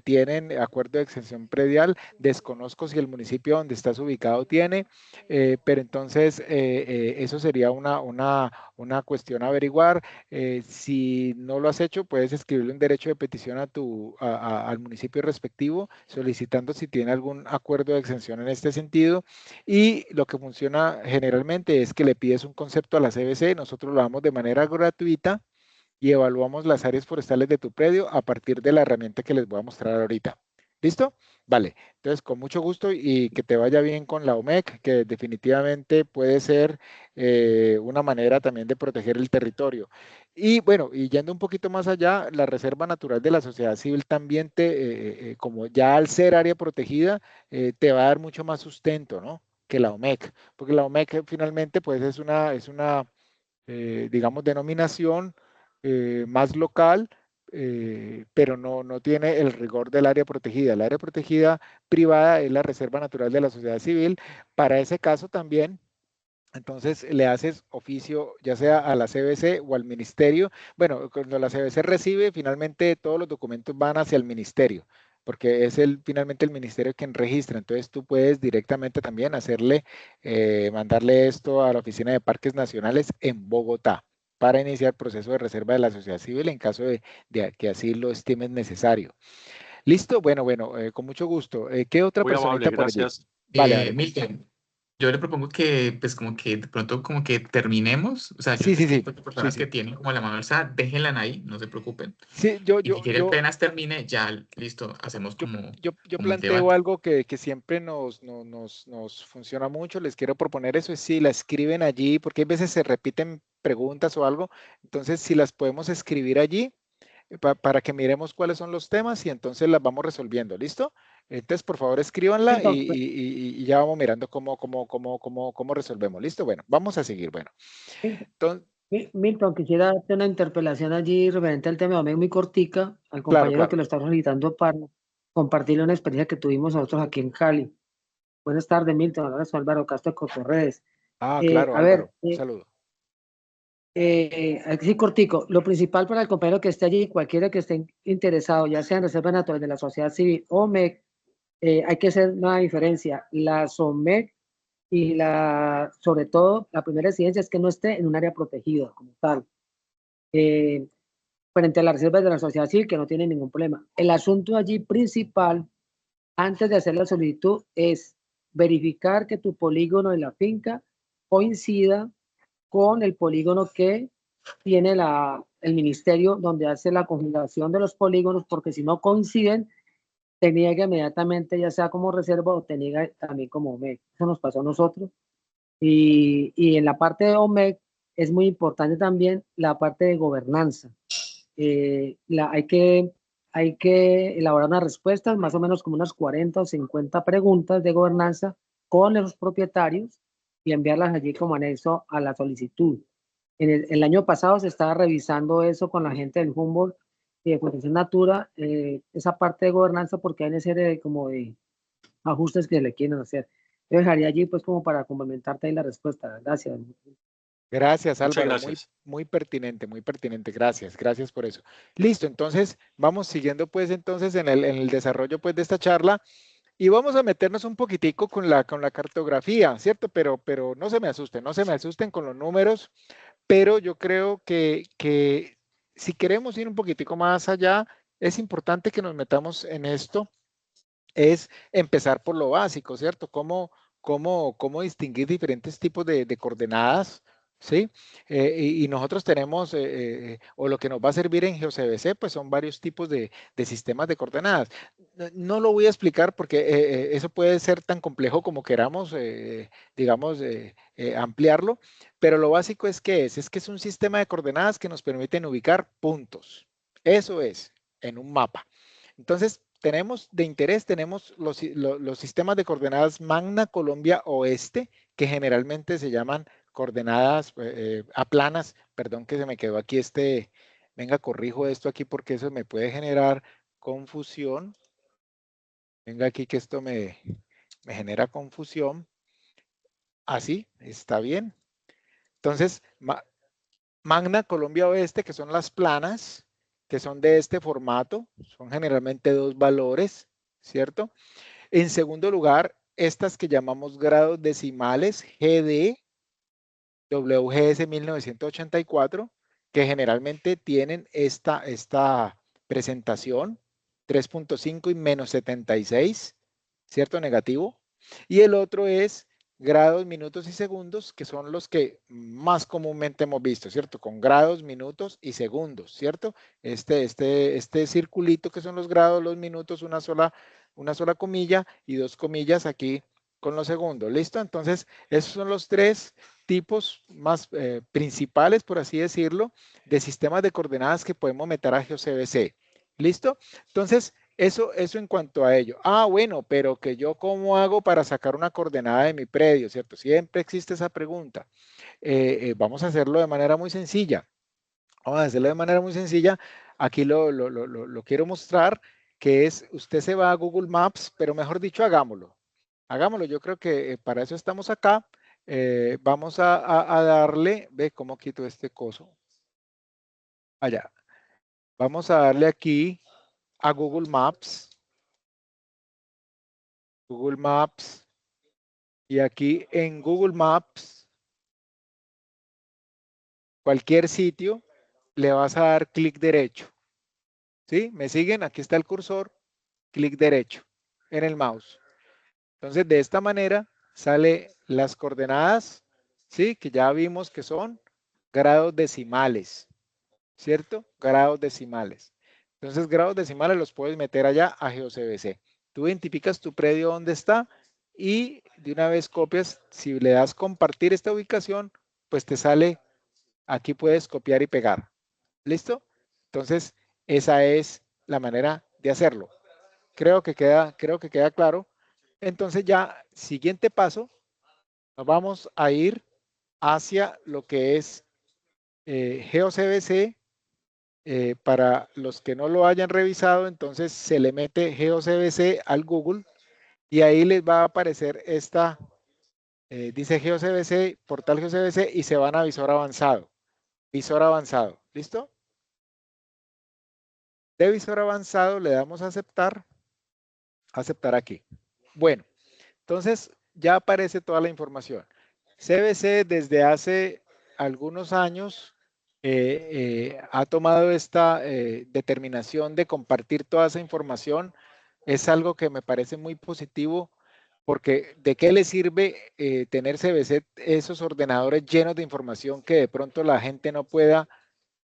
tienen acuerdo de exención predial. Desconozco si el municipio donde estás ubicado tiene, pero entonces eso sería una cuestión a averiguar. Si no lo has hecho, puedes escribirle un derecho de petición al municipio respectivo solicitando si tiene algún acuerdo de exención en este sentido. Y lo que funciona generalmente es que le pides un concepto a la CBC, nosotros lo damos de manera gratuita y evaluamos las áreas forestales de tu predio a partir de la herramienta que les voy a mostrar ahorita. ¿Listo? Vale. Entonces, con mucho gusto y que te vaya bien con la OMEC, que definitivamente puede ser una manera también de proteger el territorio. Y bueno, y yendo un poquito más allá, la Reserva Natural de la Sociedad Civil también como ya al ser área protegida, te va a dar mucho más sustento, ¿no? Que la OMEC, porque la OMEC finalmente pues es una digamos, denominación más local, pero no tiene el rigor del área protegida. El área protegida privada es la Reserva Natural de la Sociedad Civil. Para ese caso también, entonces le haces oficio ya sea a la CBC o al ministerio. Bueno, cuando la CBC recibe, finalmente todos los documentos van hacia el ministerio, porque es finalmente el ministerio quien registra. Entonces tú puedes directamente también mandarle esto a la Oficina de Parques Nacionales en Bogotá para iniciar proceso de reserva de la sociedad civil en caso de que así lo estimes necesario. ¿Listo? Bueno, con mucho gusto. ¿Qué otra Muy personita amable, por allí? gracias. Vale. Milton, yo le propongo que, pues, como que de pronto como que terminemos. O sea, yo sé que hay personas que tienen como la mano alzada, déjenla ahí, no se preocupen. Sí, Y si quieren apenas termine, ya listo, hacemos como yo como el planteo debate. algo que siempre nos funciona mucho. Les quiero proponer eso, es si la escriben allí, porque hay veces se repiten preguntas o algo. Entonces, si las podemos escribir allí para que miremos cuáles son los temas y entonces las vamos resolviendo. ¿Listo? Entonces, por favor, escríbanla y ya vamos mirando cómo resolvemos. ¿Listo? Bueno, vamos a seguir. Bueno, entonces, Milton, quisiera hacer una interpelación allí referente al tema muy cortica al compañero que lo está solicitando para compartirle una experiencia que tuvimos nosotros aquí en Cali. Buenas tardes, Milton. Ahora soy Álvaro Castro Cotorredes. Claro, Álvaro, un saludo. Así cortico, lo principal para el compañero que esté allí, cualquiera que esté interesado, ya sea en Reserva Natural de la Sociedad Civil o OMEC, hay que hacer una diferencia. La SOMEC y sobre todo, la primera exigencia es que no esté en un área protegida como tal. Frente a las reservas de la sociedad civil, que no tiene ningún problema. El asunto allí principal, antes de hacer la solicitud, es verificar que tu polígono de la finca coincida con el polígono que tiene el ministerio donde hace la configuración de los polígonos, porque si no coinciden, te niega inmediatamente, ya sea como reserva o te niega también como OMEC. Eso nos pasó a nosotros. Y en la parte de OMEC es muy importante también la parte de gobernanza. Hay que elaborar unas respuestas, más o menos como unas 40 o 50 preguntas de gobernanza con los propietarios y enviarlas allí como anexo a la solicitud. El año pasado se estaba revisando eso con la gente del Humboldt y de Fundación Natura, esa parte de gobernanza, porque hay una serie de ajustes que le quieren hacer. Yo dejaría allí pues como para complementarte ahí la respuesta. Gracias. Gracias, Álvaro. Gracias. Muy pertinente. Gracias por eso. Listo, entonces vamos siguiendo pues entonces en el desarrollo pues de esta charla y vamos a meternos un poquitico con la cartografía, ¿cierto? Pero no se me asusten con los números, pero yo creo que si queremos ir un poquitico más allá, es importante que nos metamos en esto, es empezar por lo básico, ¿cierto? ¿Cómo distinguir diferentes tipos de coordenadas? ¿Sí? Y nosotros tenemos, o lo que nos va a servir en GeoCBC, pues son varios tipos de sistemas de coordenadas. No lo voy a explicar porque eso puede ser tan complejo como queramos, digamos, ampliarlo, pero lo básico es que es un sistema de coordenadas que nos permiten ubicar puntos. Eso es, en un mapa. Entonces, tenemos de interés, tenemos los sistemas de coordenadas Magna Colombia Oeste, que generalmente se llaman coordenadas aplanas. Perdón que se me quedó aquí venga, corrijo esto aquí porque eso me puede generar confusión. Venga aquí que esto me genera confusión. Así, está bien. Entonces, Magna Colombia Oeste, que son las planas, que son de este formato, son generalmente 2 valores, ¿cierto? En segundo lugar, estas que llamamos grados decimales, GD, WGS 1984, que generalmente tienen esta presentación, 3.5 y menos 76, ¿cierto? Negativo. Y el otro es grados, minutos y segundos, que son los que más comúnmente hemos visto, ¿cierto? Con grados, minutos y segundos, ¿cierto? Este circulito que son los grados, los minutos, una sola comilla y 2 comillas aquí con los segundos, ¿listo? Entonces, esos son los 3 tipos más principales, por así decirlo, de sistemas de coordenadas que podemos meter a GeoCBC. ¿Listo? Entonces, eso en cuanto a ello. Bueno, pero que yo cómo hago para sacar una coordenada de mi predio, ¿cierto? Siempre existe esa pregunta. Vamos a hacerlo de manera muy sencilla. aquí lo quiero mostrar, que es, usted se va a Google Maps, pero mejor dicho, hagámoslo. Hagámoslo, yo creo que para eso estamos acá. Vamos a darle, ve cómo quito este coso. Allá. Vamos a darle aquí a Google Maps. Google Maps. Y aquí en Google Maps, cualquier sitio, le vas a dar clic derecho. ¿Sí? ¿Me siguen? Aquí está el cursor, clic derecho en el mouse. Entonces, de esta manera sale las coordenadas, ¿sí? Que ya vimos que son grados decimales, ¿cierto? Grados decimales. Entonces, grados decimales los puedes meter allá a GeoCBC. Tú identificas tu predio donde está y de una vez copias. Si le das compartir esta ubicación, pues te sale, aquí puedes copiar y pegar. ¿Listo? Entonces, esa es la manera de hacerlo. Creo que queda claro. Entonces ya, siguiente paso, nos vamos a ir hacia lo que es GeoCBC. Para los que no lo hayan revisado, entonces se le mete GeoCBC al Google y ahí les va a aparecer esta, dice GeoCBC, portal GeoCBC y se van a visor avanzado. Visor avanzado, ¿listo? De visor avanzado le damos a aceptar aquí. Bueno, entonces ya aparece toda la información. CBC desde hace algunos años ha tomado esta determinación de compartir toda esa información. Es algo que me parece muy positivo porque ¿de qué le sirve tener CBC esos ordenadores llenos de información que de pronto la gente no pueda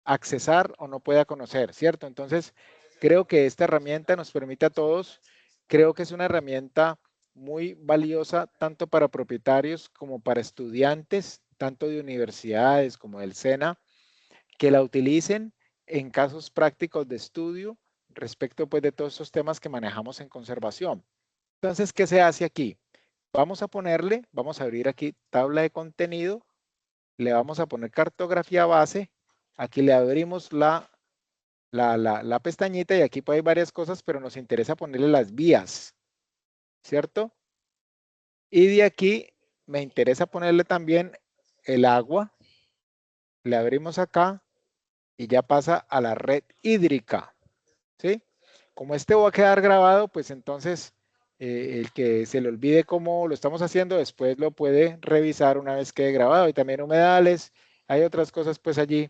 accesar o no pueda conocer, ¿cierto? Entonces, creo que esta herramienta nos permite a todos, creo que es una herramienta muy valiosa tanto para propietarios como para estudiantes, tanto de universidades como del SENA, que la utilicen en casos prácticos de estudio respecto pues de todos esos temas que manejamos en conservación. Entonces, ¿qué se hace aquí? Vamos a ponerle, vamos a abrir aquí tabla de contenido, le vamos a poner cartografía base, aquí le abrimos la pestañita y aquí hay varias cosas, pero nos interesa ponerle las vías, ¿cierto? Y de aquí me interesa ponerle también el agua, le abrimos acá y ya pasa a la red hídrica, ¿sí? Como este va a quedar grabado, pues entonces el que se le olvide cómo lo estamos haciendo, después lo puede revisar una vez quede grabado. Y también humedales, hay otras cosas pues allí,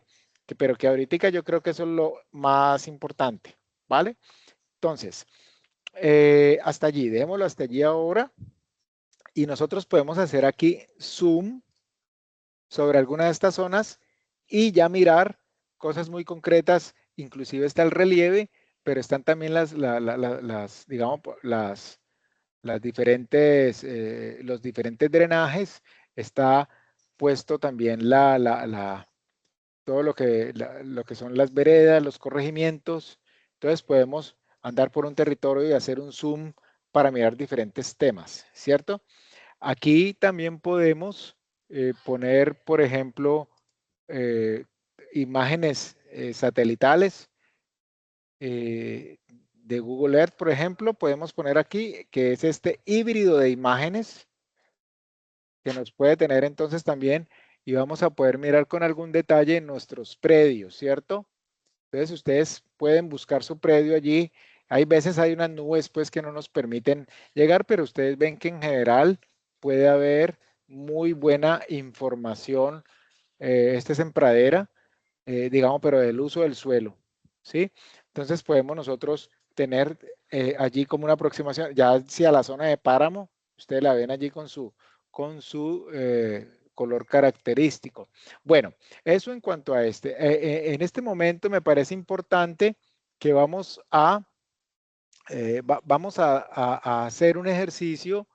pero que ahorita yo creo que eso es lo más importante, ¿vale? Entonces, hasta allí, démoslo hasta allí ahora. Y nosotros podemos hacer aquí zoom sobre alguna de estas zonas y ya mirar cosas muy concretas, inclusive está el relieve, pero están también digamos, las diferentes, los diferentes drenajes, está puesto también todo lo que son las veredas, los corregimientos. Entonces podemos andar por un territorio y hacer un zoom para mirar diferentes temas, ¿cierto? Aquí también podemos poner, por ejemplo, imágenes satelitales de Google Earth, por ejemplo, podemos poner aquí que es este híbrido de imágenes que nos puede tener entonces también y vamos a poder mirar con algún detalle nuestros predios, ¿cierto? Entonces ustedes pueden buscar su predio allí. Hay veces hay unas nubes pues que no nos permiten llegar, pero ustedes ven que en general puede haber muy buena información. Este es en pradera, digamos, pero del uso del suelo, ¿sí? Entonces podemos nosotros tener allí como una aproximación, ya si a la zona de páramo, ustedes la ven allí con su color característico. Bueno, eso en cuanto a este. En este momento me parece importante que vamos a hacer un ejercicio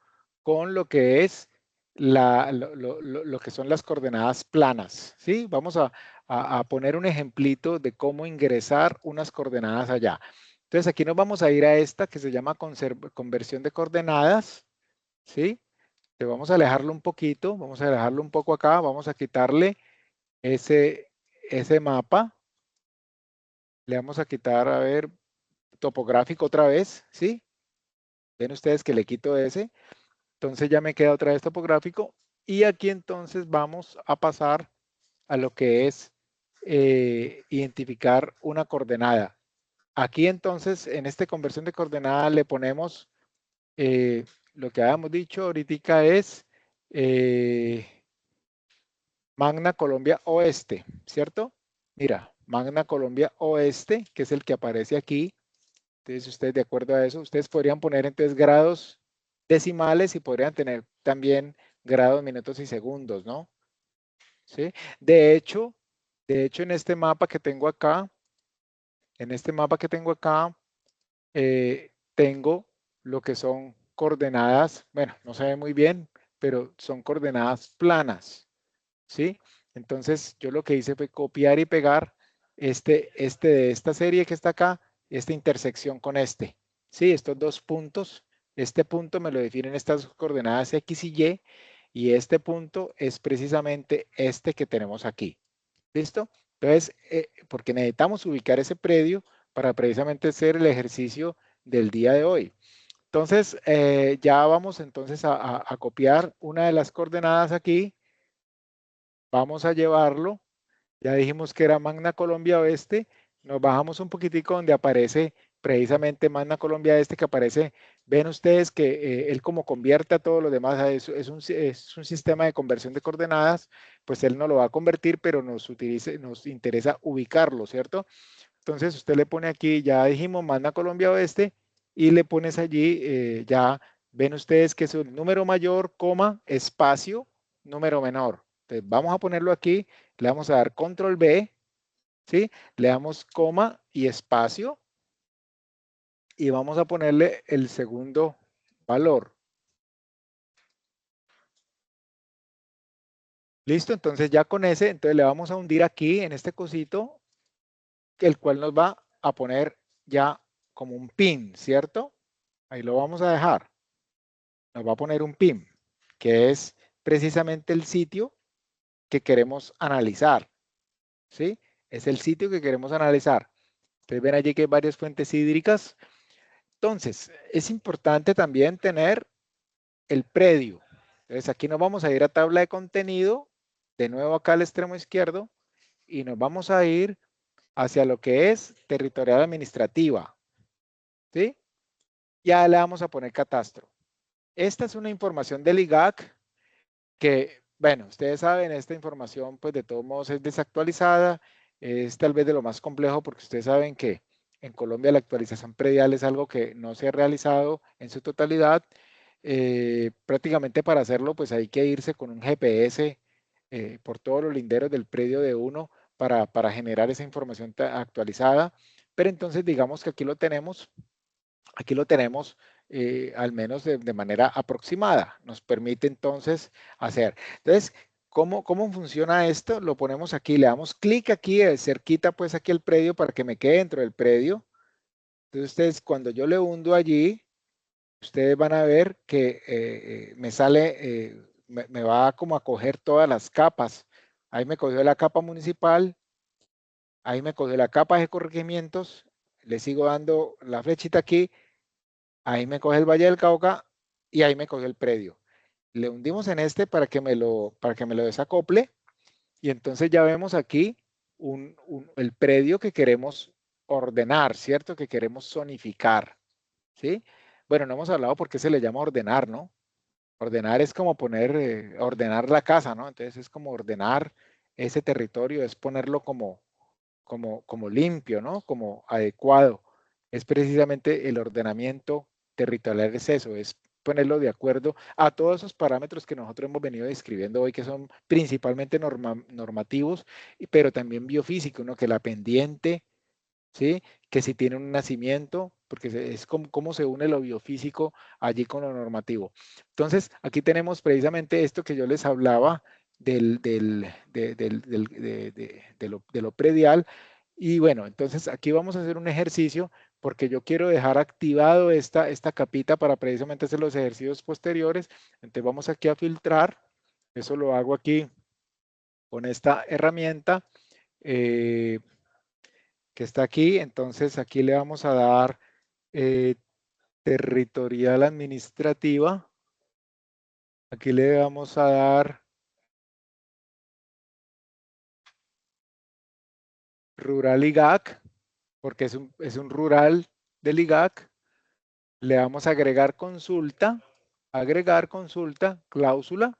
con lo que es lo que son las coordenadas planas, ¿sí? Vamos a poner un ejemplito de cómo ingresar unas coordenadas allá. Entonces aquí nos vamos a ir a esta que se llama conversión de coordenadas, ¿sí? Te vamos a alejarlo un poquito, vamos a alejarlo un poco acá, vamos a quitarle ese mapa. Le vamos a quitar, a ver, topográfico otra vez, ¿sí? Ven ustedes que le quito ese. Entonces ya me queda otra vez topográfico. Y aquí entonces vamos a pasar a lo que es identificar una coordenada. Aquí entonces, en esta conversión de coordenada le ponemos lo que habíamos dicho ahorita es Magna Colombia Oeste, ¿cierto? Mira, Magna Colombia Oeste, que es el que aparece aquí. Entonces, ustedes de acuerdo a eso, ustedes podrían poner entonces grados decimales y podrían tener también grados, minutos y segundos, ¿no? ¿Sí? De hecho, en este mapa que tengo acá, tengo lo que son coordenadas, bueno, no se ve muy bien, pero son coordenadas planas, ¿sí? Entonces, yo lo que hice fue copiar y pegar este de esta serie que está acá, esta intersección con este, ¿sí? Estos dos puntos, este punto me lo definen estas coordenadas X y Y este punto es precisamente este que tenemos aquí, ¿listo? Entonces, porque necesitamos ubicar ese predio para precisamente hacer el ejercicio del día de hoy. Entonces, ya vamos entonces a copiar una de las coordenadas aquí. Vamos a llevarlo. Ya dijimos que era Magna Colombia Oeste. Nos bajamos un poquitico donde aparece precisamente Magna Colombia Este, que aparece. Ven ustedes que él como convierte a todo lo demás, es un sistema de conversión de coordenadas, pues él no lo va a convertir, pero nos interesa ubicarlo, ¿cierto? Entonces usted le pone aquí, ya dijimos Magna Colombia Oeste, y le pones allí, ya ven ustedes que es un número mayor, coma, espacio, número menor. Entonces vamos a ponerlo aquí, le vamos a dar control B, ¿sí? Le damos coma y espacio, y vamos a ponerle el segundo valor. Listo, entonces ya con ese, entonces le vamos a hundir aquí en este cosito, el cual nos va a poner ya como un pin, ¿cierto? Ahí lo vamos a dejar. Nos va a poner un PIN, que es precisamente el sitio que queremos analizar, ¿sí? Es el sitio que queremos analizar. Ustedes ven allí que hay varias fuentes hídricas. Entonces, es importante también tener el predio. Entonces, aquí nos vamos a ir a tabla de contenido, de nuevo acá al extremo izquierdo, y nos vamos a ir hacia lo que es territorial administrativa, ¿sí? Ya le vamos a poner catastro. Esta es una información del IGAC que, bueno, ustedes saben, esta información pues de todos modos es desactualizada, es tal vez de lo más complejo porque ustedes saben que en Colombia la actualización predial es algo que no se ha realizado en su totalidad. Prácticamente para hacerlo pues hay que irse con un GPS por todos los linderos del predio de uno para generar esa información actualizada, pero entonces digamos que aquí lo tenemos al menos de manera aproximada. Nos permite entonces hacer. Entonces, ¿cómo funciona esto? Lo ponemos aquí, le damos clic aquí, cerquita pues aquí el predio para que me quede dentro del predio. Entonces, ustedes cuando yo le hundo allí, ustedes van a ver que me sale, me va como a coger todas las capas. Ahí me cogió la capa municipal, ahí me cogió la capa de corregimientos, le sigo dando la flechita aquí, ahí me coge el Valle del Cauca y ahí me coge el predio. Le hundimos en este para que me lo desacople y entonces ya vemos aquí el predio que queremos ordenar, ¿cierto? Que queremos zonificar, ¿sí? Bueno, no hemos hablado por qué se le llama ordenar, ¿no? Ordenar es como poner, ordenar la casa, ¿no? Entonces es como ordenar ese territorio, es ponerlo como limpio, ¿no? Como adecuado. Es precisamente el ordenamiento territorial, es eso, es ponerlo de acuerdo a todos esos parámetros que nosotros hemos venido describiendo hoy, que son principalmente normativos, pero también biofísicos, ¿no? Que la pendiente, ¿sí? Que si tiene un nacimiento, porque es como cómo se une lo biofísico allí con lo normativo. Entonces, aquí tenemos precisamente esto que yo les hablaba de lo predial. Y bueno, entonces aquí vamos a hacer un ejercicio porque yo quiero dejar activado esta capita para precisamente hacer los ejercicios posteriores. Entonces vamos aquí a filtrar. Eso lo hago aquí con esta herramienta. que está aquí. Entonces aquí le vamos a dar territorial administrativa. Aquí le vamos a dar rural IGAC, porque es un rural del IGAC. Le vamos a agregar consulta, cláusula.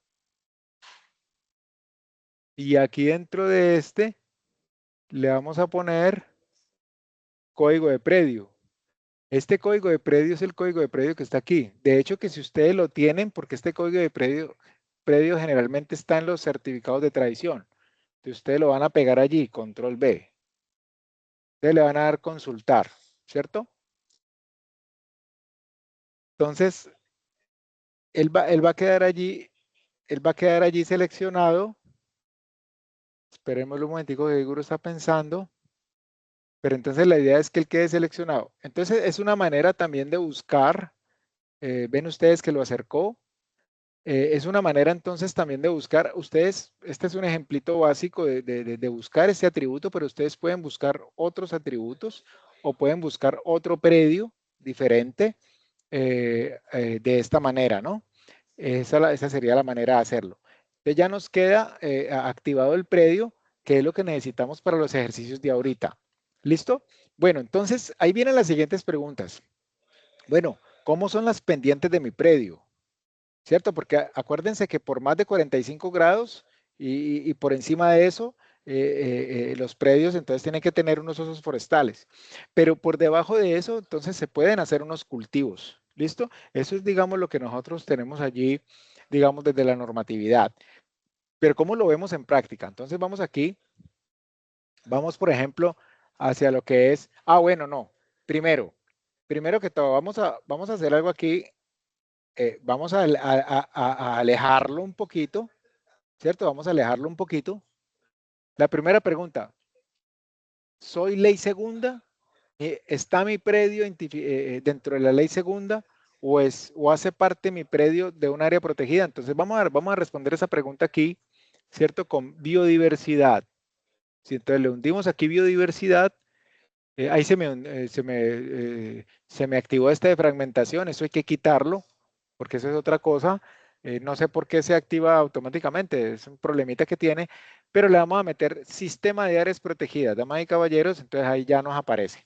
Y aquí dentro de este le vamos a poner código de predio. Este código de predio es el código de predio que está aquí. De hecho, que si ustedes lo tienen, porque este código de predio generalmente está en los certificados de tradición. Entonces ustedes lo van a pegar allí, control B. Ustedes le van a dar consultar, ¿cierto? Entonces, él va a quedar allí seleccionado. Esperemos un momentico que Guru está pensando. Pero entonces la idea es que él quede seleccionado. Entonces es una manera también de buscar. Ven ustedes que lo acercó. Es una manera entonces también de buscar. Ustedes, este es un ejemplito básico de buscar este atributo, pero ustedes pueden buscar otros atributos o pueden buscar otro predio diferente de esta manera, ¿no? Esa sería la manera de hacerlo. Entonces ya nos queda activado el predio, que es lo que necesitamos para los ejercicios de ahorita. ¿Listo? Bueno, entonces ahí vienen las siguientes preguntas. Bueno, ¿cómo son las pendientes de mi predio? ¿Cierto? Porque acuérdense que por más de 45 grados y por encima de eso, los predios entonces tienen que tener unos osos forestales. Pero por debajo de eso, entonces se pueden hacer unos cultivos. ¿Listo? Eso es, digamos, lo que nosotros tenemos allí, digamos, desde la normatividad. Pero ¿cómo lo vemos en práctica? Entonces vamos aquí, vamos, por ejemplo, hacia lo que es, bueno, no, primero que todo, vamos a hacer algo aquí, vamos a alejarlo un poquito, ¿cierto? Vamos a alejarlo un poquito. La primera pregunta, ¿soy ley segunda? ¿Está mi predio dentro de la ley segunda o hace parte mi predio de un área protegida? Entonces vamos a responder esa pregunta aquí, ¿cierto? Con biodiversidad. Si entonces le hundimos aquí biodiversidad, ahí se me activó esta de fragmentación, eso hay que quitarlo, porque eso es otra cosa. No sé por qué se activa automáticamente, es un problemita que tiene, pero le vamos a meter sistema de áreas protegidas, damas y caballeros, entonces ahí ya nos aparece.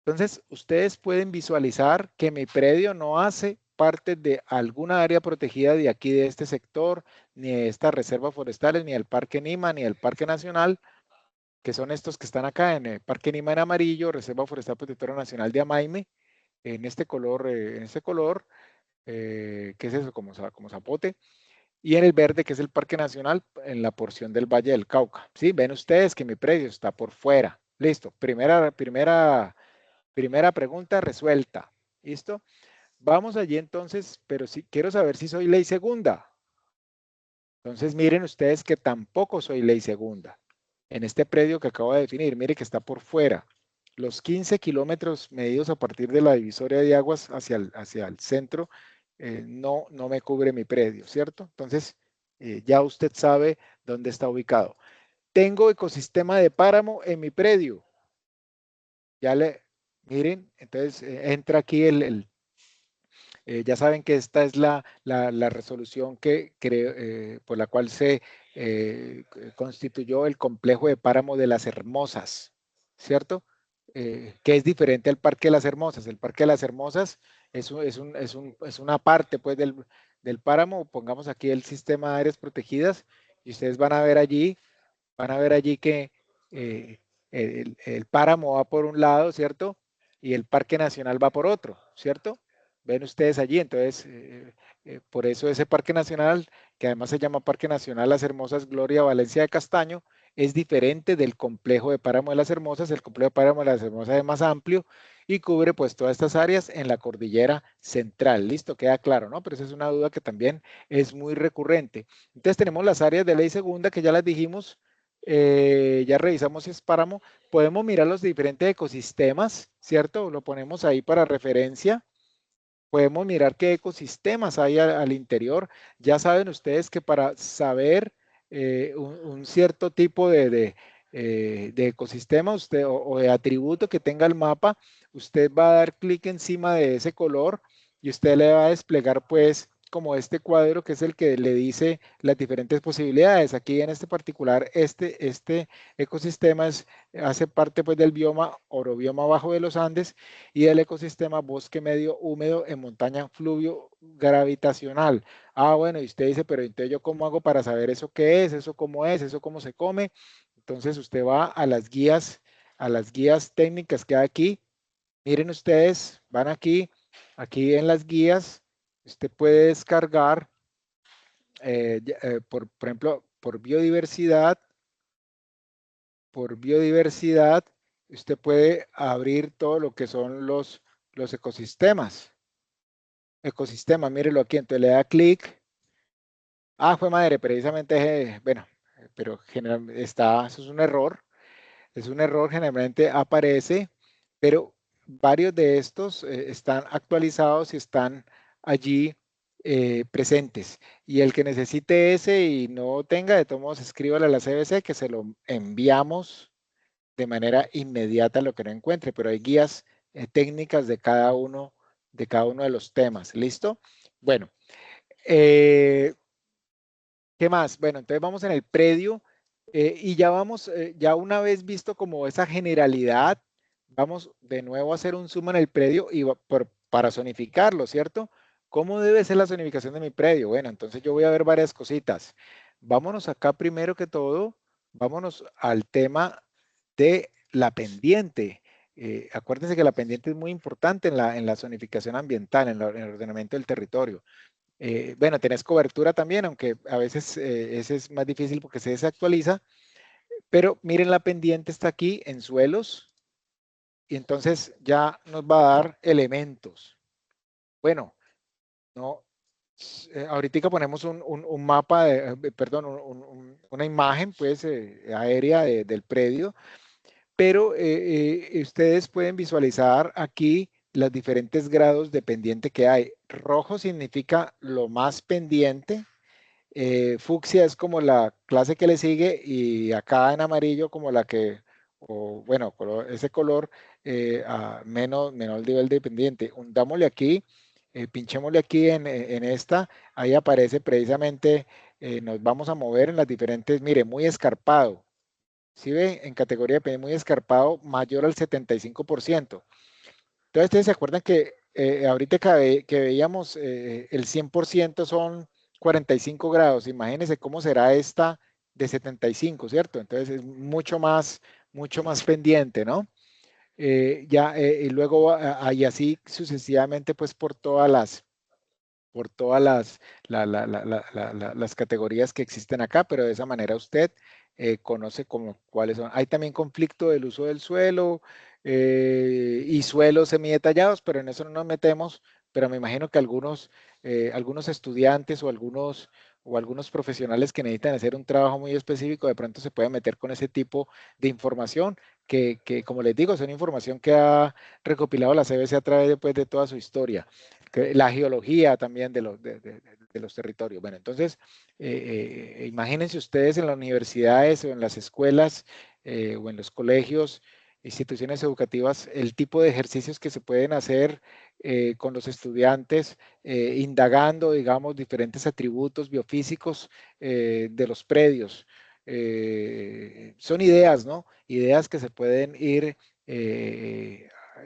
Entonces, ustedes pueden visualizar que mi predio no hace parte de alguna área protegida de aquí, de este sector, ni de estas reservas forestales, ni del Parque Nima, ni del Parque Nacional, que son estos que están acá en el Parque Nima en amarillo, Reserva Forestal Protectora Nacional de Amaime, en este color, ¿qué es eso? Como zapote, y en el verde, que es el Parque Nacional, en la porción del Valle del Cauca. ¿Sí? Ven ustedes que mi predio está por fuera. Listo. Primera pregunta resuelta. ¿Listo? Vamos allí entonces, pero sí quiero saber si soy ley segunda. Entonces miren ustedes que tampoco soy ley segunda. En este predio que acabo de definir, mire que está por fuera. Los 15 kilómetros medidos a partir de la divisoria de aguas hacia el centro no me cubre mi predio, ¿cierto? Entonces ya usted sabe dónde está ubicado. Tengo ecosistema de páramo en mi predio. Miren, entonces entra aquí ya saben que esta es la resolución por la cual se constituyó el complejo de páramo de Las Hermosas, ¿cierto? Que es diferente al Parque de Las Hermosas. El Parque de Las Hermosas es una parte pues, del páramo. Pongamos aquí el sistema de áreas protegidas y ustedes van a ver allí que el páramo va por un lado, ¿cierto? Y el Parque Nacional va por otro, ¿cierto? Ven ustedes allí, entonces, por eso ese Parque Nacional, que además se llama Parque Nacional Las Hermosas Gloria Valencia de Castaño, es diferente del complejo de páramo de Las Hermosas. El complejo de páramo de Las Hermosas es más amplio y cubre pues todas estas áreas en la cordillera central. Listo, queda claro, ¿no? Pero esa es una duda que también es muy recurrente. Entonces tenemos las áreas de ley segunda que ya las dijimos, ya revisamos si es páramo. Podemos mirar los diferentes ecosistemas, ¿cierto? Lo ponemos ahí para referencia. Podemos mirar qué ecosistemas hay al interior. Ya saben ustedes que para saber un cierto tipo de de ecosistema o de atributo que tenga el mapa, usted va a dar clic encima de ese color y usted le va a desplegar pues como este cuadro que es el que le dice las diferentes posibilidades. Aquí en este particular, este ecosistema hace parte pues del bioma orobioma bajo de los Andes y del ecosistema bosque medio húmedo en montaña fluvio gravitacional. Ah, bueno, y usted dice, pero entonces yo cómo hago para saber eso qué es, eso cómo se come. Entonces usted va a las guías técnicas que hay aquí. Miren ustedes, van aquí en las guías, usted puede descargar, por ejemplo, por biodiversidad, usted puede abrir todo lo que son los ecosistemas. Mírenlo aquí, entonces le da clic. Ah, fue madre, precisamente, bueno, pero generalmente eso es un error. Es un error, generalmente aparece, pero varios de estos están actualizados y están allí presentes. Y el que necesite ese y no tenga, de todos modos, escríbale a la CBC que se lo enviamos de manera inmediata lo que no encuentre, pero hay guías técnicas de cada uno de los temas. ¿Listo? Bueno, ¿qué más? Bueno, entonces vamos en el predio. Y ya vamos, ya una vez visto como esa generalidad, vamos de nuevo a hacer un zoom en el predio y para zonificarlo, ¿cierto? ¿Cómo debe ser la zonificación de mi predio? Bueno, entonces yo voy a ver varias cositas. Vámonos acá primero que todo, vámonos al tema de la pendiente. Acuérdense que la pendiente es muy importante en la zonificación ambiental, en el ordenamiento del territorio. Bueno, tenés cobertura también, aunque a veces ese es más difícil porque se desactualiza, pero miren la pendiente está aquí en suelos y entonces ya nos va a dar elementos. Bueno, no, ahorita ponemos un mapa, perdón, una imagen pues aérea del predio, pero ustedes pueden visualizar aquí los diferentes grados de pendiente que hay. Rojo significa lo más pendiente, fucsia es como la clase que le sigue y acá en amarillo como la que, o bueno, ese color a menor nivel de pendiente. Hundámosle aquí, pinchémosle aquí en esta, ahí aparece precisamente, nos vamos a mover en las diferentes, mire, muy escarpado. ¿Sí ve? En categoría de pendiente muy escarpado, mayor al 75%. Entonces, ustedes se acuerdan que ahorita que veíamos el 100% son 45 grados. Imagínense cómo será esta de 75, ¿cierto? Entonces es mucho más pendiente, ¿no? Y luego y así sucesivamente, pues por todas las categorías que existen acá, pero de esa manera usted conoce como cuáles son. Hay también conflicto del uso del suelo y suelos semidetallados, pero en eso no nos metemos, pero me imagino que algunos estudiantes o algunos profesionales que necesitan hacer un trabajo muy específico de pronto se pueden meter con ese tipo de información que como les digo, es una información que ha recopilado la CBC a través después de toda su historia. La geología también de los territorios. Bueno, entonces, imagínense ustedes en las universidades o en las escuelas o en los colegios, instituciones educativas, el tipo de ejercicios que se pueden hacer con los estudiantes, indagando, digamos, diferentes atributos biofísicos de los predios. Son ideas, ¿no? Ideas que se pueden ir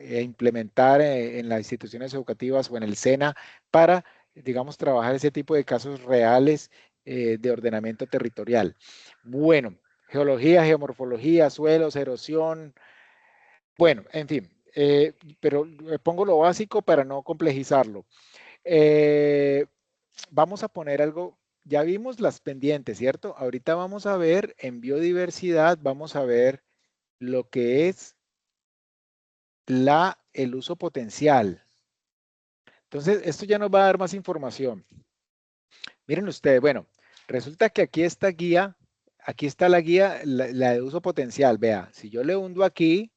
implementar en las instituciones educativas o en el SENA para, digamos, trabajar ese tipo de casos reales de ordenamiento territorial. Bueno, geología, geomorfología, suelos, erosión, bueno, en fin, pero pongo lo básico para no complejizarlo. Vamos a poner algo, ya vimos las pendientes, ¿cierto? Ahorita vamos a ver en biodiversidad, vamos a ver lo que es el uso potencial. Entonces, esto ya nos va a dar más información. Miren ustedes, bueno, resulta que aquí esta guía, aquí está la guía, la de uso potencial. Vea, si yo le hundo aquí,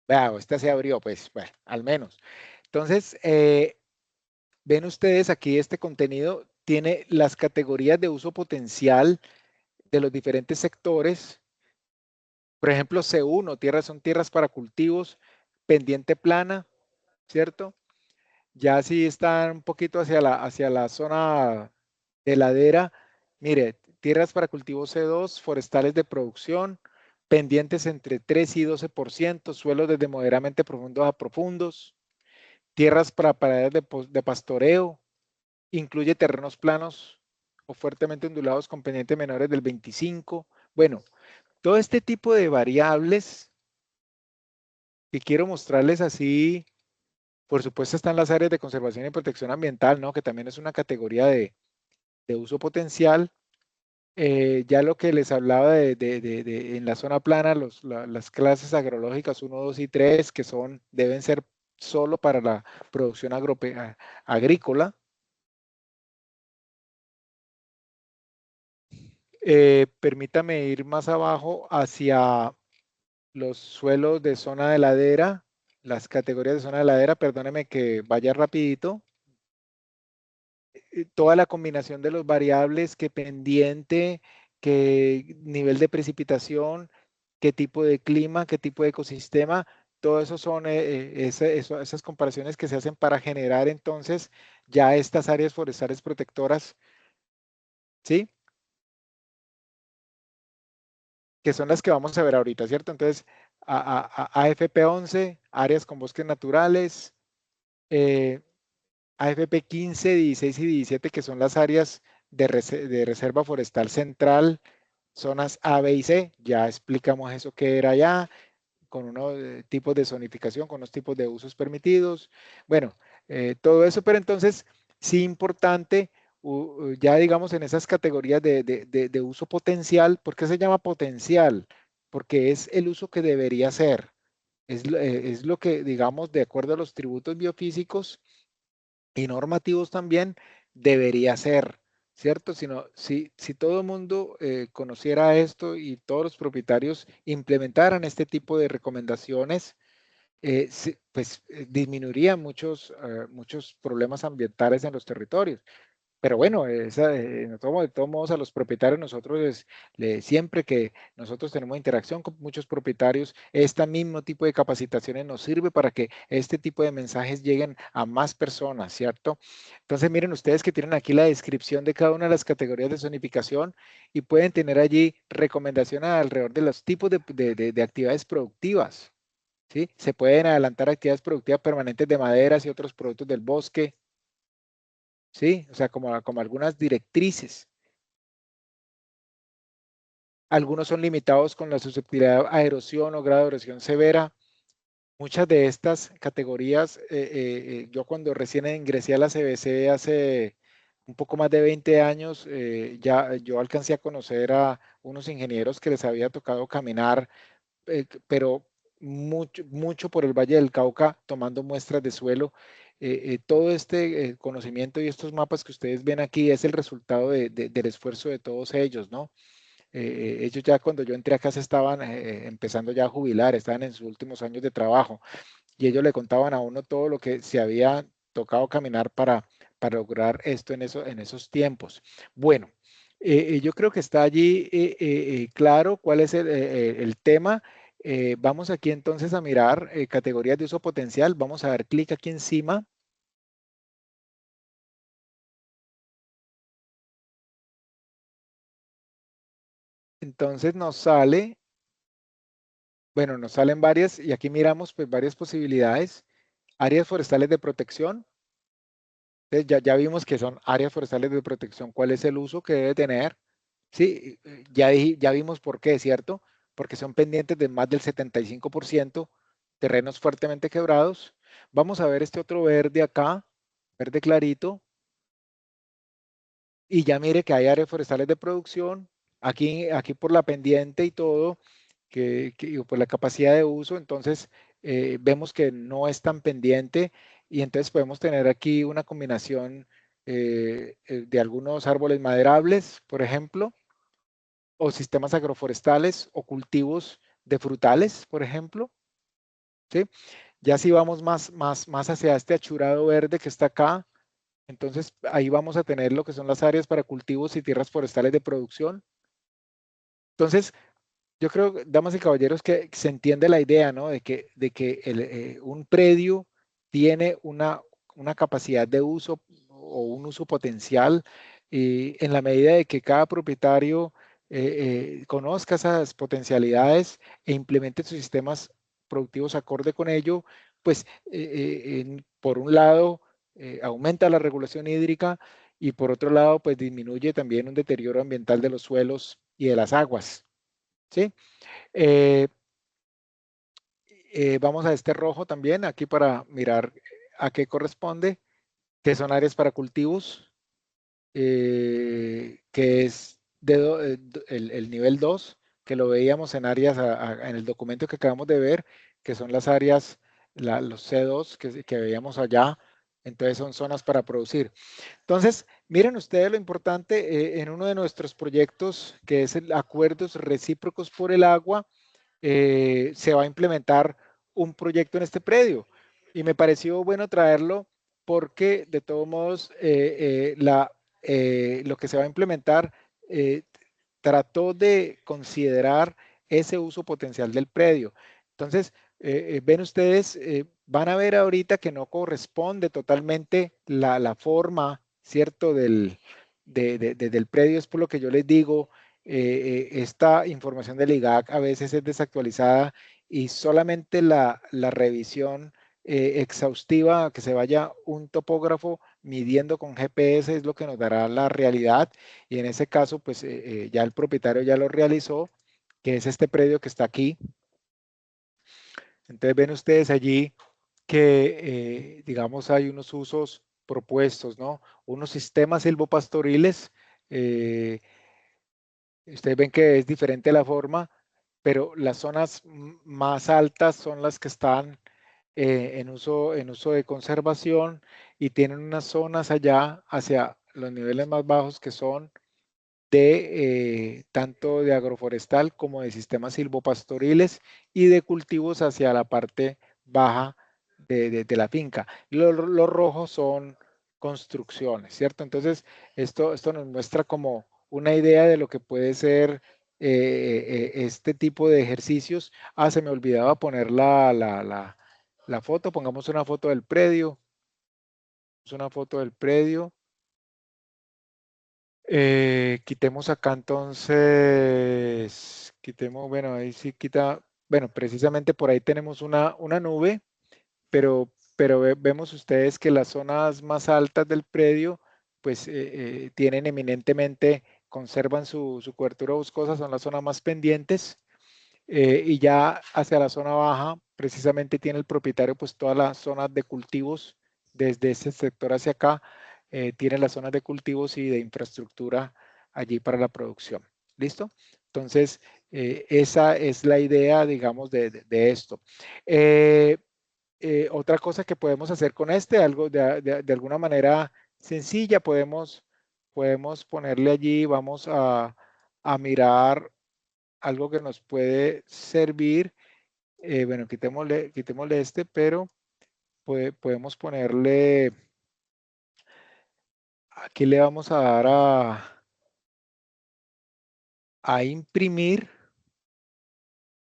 vea, esta se abrió, pues, bueno, al menos. Entonces, ven ustedes aquí este contenido tiene las categorías de uso potencial de los diferentes sectores Por ejemplo, C1, son tierras para cultivos, pendiente plana, ¿cierto? Ya si están un poquito hacia la zona de ladera, mire, tierras para cultivos C2, forestales de producción, pendientes entre 3 y 12%, suelos desde moderadamente profundos a profundos, tierras para paredes de pastoreo, incluye terrenos planos o fuertemente ondulados con pendientes menores del 25. Bueno, todo este tipo de variables que quiero mostrarles así, por supuesto están las áreas de conservación y protección ambiental, ¿no? Que también es una categoría de uso potencial. Ya lo que les hablaba en la zona plana, las clases agrológicas 1, 2 y 3, que deben ser solo para la producción agrícola. Permítame ir más abajo hacia los suelos de zona de ladera, las categorías de zona de ladera, perdóneme que vaya rapidito. Toda la combinación de los variables, qué pendiente, qué nivel de precipitación, qué tipo de clima, qué tipo de ecosistema, todo eso son esas comparaciones que se hacen para generar entonces ya estas áreas forestales protectoras, ¿sí? Que son las que vamos a ver ahorita, ¿cierto? Entonces, AFP 11, áreas con bosques naturales, AFP 15, 16 y 17, que son las áreas de reserva forestal central, zonas A, B y C, ya explicamos eso que era ya, con unos tipos de zonificación, con unos tipos de usos permitidos, bueno, todo eso, pero entonces, sí importante, ya digamos en esas categorías de uso potencial, ¿por qué se llama potencial? Porque es el uso que debería ser, es lo que, digamos, de acuerdo a los tributos biofísicos y normativos también, debería ser, ¿cierto? Si todo el mundo conociera esto y todos los propietarios implementaran este tipo de recomendaciones, pues disminuiría muchos problemas ambientales en los territorios. Pero bueno, de todos modos a los propietarios nosotros siempre que nosotros tenemos interacción con muchos propietarios, este mismo tipo de capacitaciones nos sirve para que este tipo de mensajes lleguen a más personas, ¿cierto? Entonces miren ustedes que tienen aquí la descripción de cada una de las categorías de zonificación y pueden tener allí recomendaciones alrededor de los tipos de actividades productivas, ¿sí? Se pueden adelantar actividades productivas permanentes de maderas y otros productos del bosque, ¿sí? O sea, como algunas directrices. Algunos son limitados con la susceptibilidad a erosión o grado de erosión severa. Muchas de estas categorías, yo cuando recién ingresé a la CBC hace un poco más de 20 años, ya yo alcancé a conocer a unos ingenieros que les había tocado caminar, pero mucho por el Valle del Cauca, tomando muestras de suelo. Todo este conocimiento y estos mapas que ustedes ven aquí es el resultado del esfuerzo de todos ellos, ¿no? Ellos ya cuando yo entré acá se estaban empezando ya a jubilar, estaban en sus últimos años de trabajo y ellos le contaban a uno todo lo que se había tocado caminar para lograr esto en esos tiempos. Bueno, yo creo que está allí claro cuál es el tema. Vamos aquí entonces a mirar categorías de uso potencial. Vamos a dar clic aquí encima. Entonces nos sale, bueno, nos salen varias y aquí miramos pues varias posibilidades. Áreas forestales de protección. Entonces ya vimos que son áreas forestales de protección. ¿Cuál es el uso que debe tener? Sí, ya vimos por qué, ¿cierto? Porque son pendientes de más del 75%, terrenos fuertemente quebrados. Vamos a ver este otro verde acá, verde clarito. Y ya mire que hay áreas forestales de producción, aquí por la pendiente y todo, por la capacidad de uso, entonces vemos que no es tan pendiente y entonces podemos tener aquí una combinación de algunos árboles maderables, por ejemplo, o sistemas agroforestales o cultivos de frutales, por ejemplo, ¿sí? Ya si vamos más hacia este achurado verde que está acá, entonces ahí vamos a tener lo que son las áreas para cultivos y tierras forestales de producción. Entonces, yo creo, damas y caballeros, que se entiende la idea, ¿no? De que un predio tiene una capacidad de uso o un uso potencial, y en la medida de que cada propietario conozca esas potencialidades e implemente sus sistemas productivos acorde con ello, pues por un lado aumenta la regulación hídrica y por otro lado pues disminuye también un deterioro ambiental de los suelos y de las aguas, ¿sí? Vamos a este rojo también aquí para mirar a qué corresponde, que son áreas para cultivos, que es el nivel 2, que lo veíamos en áreas, en el documento que acabamos de ver, que son las áreas, los C2 que veíamos allá, entonces son zonas para producir. Entonces, miren ustedes lo importante en uno de nuestros proyectos, que es el Acuerdos Recíprocos por el Agua, se va a implementar un proyecto en este predio. Y me pareció bueno traerlo porque de todos modos lo que se va a implementar trató de considerar ese uso potencial del predio. Entonces, ven ustedes, van a ver ahorita que no corresponde totalmente la forma, ¿cierto? Del predio, es por lo que yo les digo, esta información del IGAC a veces es desactualizada y solamente la revisión exhaustiva, que se vaya un topógrafo midiendo con GPS es lo que nos dará la realidad, y en ese caso pues ya el propietario ya lo realizó, que es este predio que está aquí. Entonces ven ustedes allí que digamos hay unos usos propuestos, ¿no? Unos sistemas silvopastoriles, ustedes ven que es diferente la forma, pero las zonas más altas son las que están en uso de conservación, y tienen unas zonas allá hacia los niveles más bajos que son de tanto de agroforestal como de sistemas silvopastoriles y de cultivos hacia la parte baja de la finca. Los rojos son construcciones, ¿cierto? Entonces, esto nos muestra como una idea de lo que puede ser este tipo de ejercicios. Ah, se me olvidaba poner la foto. Pongamos una foto del predio. Es una foto del predio. Quitemos acá entonces, quitemos, bueno, ahí sí quita, bueno, precisamente por ahí tenemos una nube, pero vemos ustedes que las zonas más altas del predio, pues tienen eminentemente, conservan su cobertura boscosa, son las zonas más pendientes, y ya hacia la zona baja, precisamente tiene el propietario pues todas las zonas de cultivos, desde ese sector hacia acá, tiene las zonas de cultivos y de infraestructura allí para la producción. ¿Listo? Entonces, esa es la idea, digamos, de esto. Otra cosa que podemos hacer con algo de alguna manera sencilla, podemos ponerle allí, vamos a mirar algo que nos puede servir. Bueno, quitémosle pero podemos ponerle, aquí le vamos a dar a imprimir,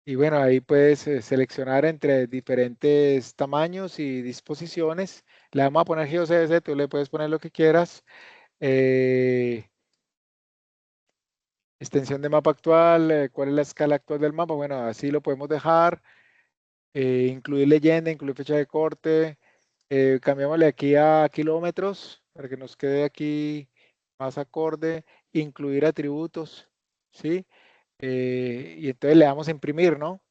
y bueno, ahí puedes seleccionar entre diferentes tamaños y disposiciones. Le vamos a poner GeoCSS, tú le puedes poner lo que quieras. Extensión de mapa actual, ¿cuál es la escala actual del mapa? Bueno, así lo podemos dejar. Incluir leyenda, incluir fecha de corte. Cambiámosle aquí a kilómetros para que nos quede aquí más acorde. Incluir atributos, ¿sí? Y entonces le damos a imprimir, ¿no?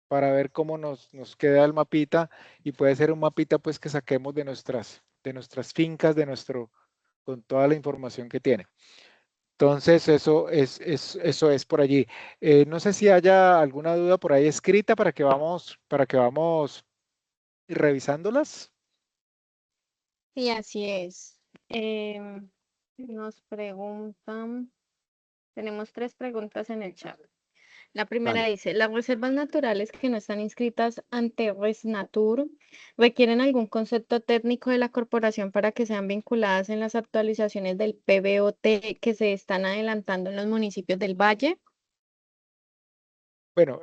Para ver cómo nos queda el mapita, y puede ser un mapita pues que saquemos de nuestras fincas, con toda la información que tiene. Entonces, eso es por allí. No sé si haya alguna duda por ahí escrita para que vamos revisándolas. Sí, así es. Nos preguntan, tenemos 3 preguntas en el chat. La primera Dale. dice, ¿las reservas naturales que no están inscritas ante Resnatur requieren algún concepto técnico de la corporación para que sean vinculadas en las actualizaciones del PBOT que se están adelantando en los municipios del Valle? Bueno,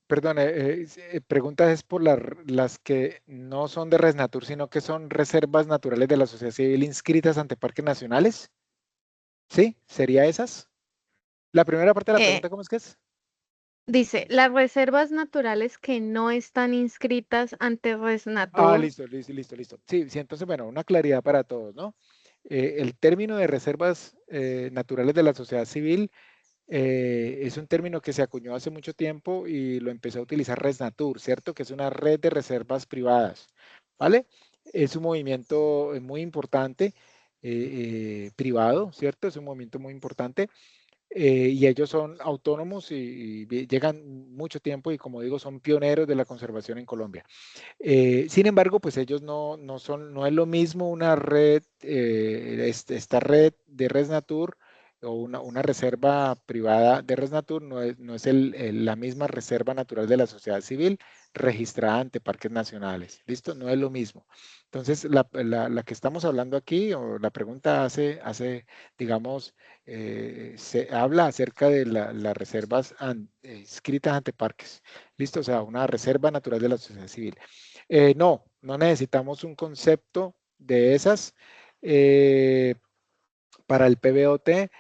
perdón, preguntas es por las que no son de Resnatur, sino que son reservas naturales de la sociedad civil inscritas ante parques nacionales. ¿Sí? ¿Sería esas? La primera parte de la pregunta, ¿cómo es que es? Dice, las reservas naturales que no están inscritas ante Ah, Resnatur. listo. Sí, entonces, bueno, una claridad para todos, ¿no? El término de reservas naturales de la sociedad civil es un término que se acuñó hace mucho tiempo y lo empezó a utilizar Resnatur, ¿cierto? Que es una red de reservas privadas, ¿vale? Es un movimiento muy importante, privado, ¿cierto? Es un movimiento muy importante. Y ellos son autónomos y llegan mucho tiempo y como digo, son pioneros de la conservación en Colombia. Sin embargo, pues ellos no es lo mismo una red, esta red de Resnatur o una reserva privada de Resnatur, no es la misma reserva natural de la sociedad civil registrada ante parques nacionales. ¿Listo? No es lo mismo. Entonces, la que estamos hablando aquí, o la pregunta digamos, se habla acerca de las reservas inscritas ante parques. ¿Listo? O sea, una reserva natural de la sociedad civil. No necesitamos un concepto de esas para el PBOT.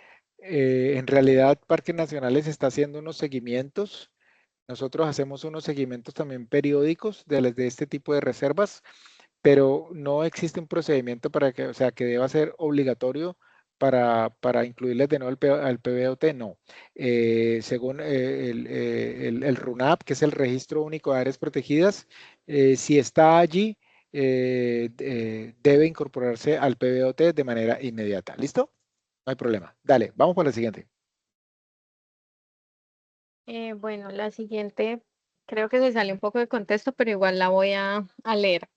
En realidad, Parques Nacionales está haciendo unos seguimientos. Nosotros hacemos unos seguimientos también periódicos de este tipo de reservas, pero no existe un procedimiento o sea, que deba ser obligatorio para incluirles de nuevo al PBOT, no. Según el RUNAP, que es el Registro Único de Áreas Protegidas, si está allí, debe incorporarse al PBOT de manera inmediata. ¿Listo? No hay problema. Dale, vamos por la siguiente. Bueno, la siguiente creo que se sale un poco de contexto, pero igual la voy a leer.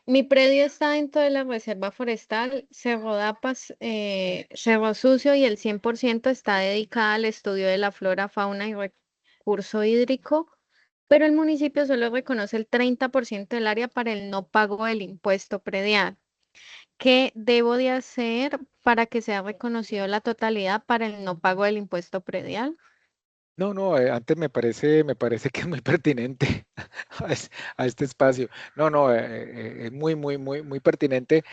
Mi predio está dentro de la reserva forestal Cerro Dapas, Cerro Sucio, y el 100% está dedicada al estudio de la flora, fauna y recurso hídrico, pero el municipio solo reconoce el 30% del área para el no pago del impuesto predial. ¿Qué debo de hacer para que sea reconocido la totalidad para el no pago del impuesto predial? No, antes me parece que es muy pertinente a este espacio. Es muy pertinente.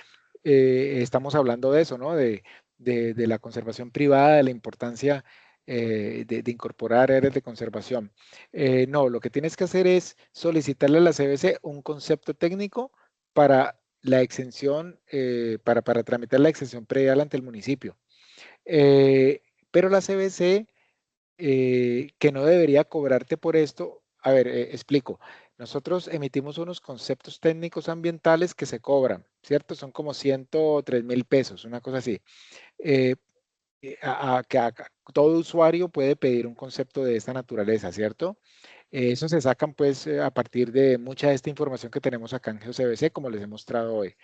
Estamos hablando de eso, ¿no? De la conservación privada, de la importancia de incorporar áreas de conservación. No, lo que tienes que hacer es solicitarle a la CBC un concepto técnico para la exención, para tramitar la exención predial ante el municipio. Pero la CBC que no debería cobrarte por esto. A ver, explico. Nosotros emitimos unos conceptos técnicos ambientales que se cobran, ¿cierto? Son como 103.000 pesos, una cosa así. Eh, todo usuario puede pedir un concepto de esta naturaleza, ¿cierto? Eso se sacan pues a partir de mucha de esta información que tenemos acá en GeoCBC, como les he mostrado hoy.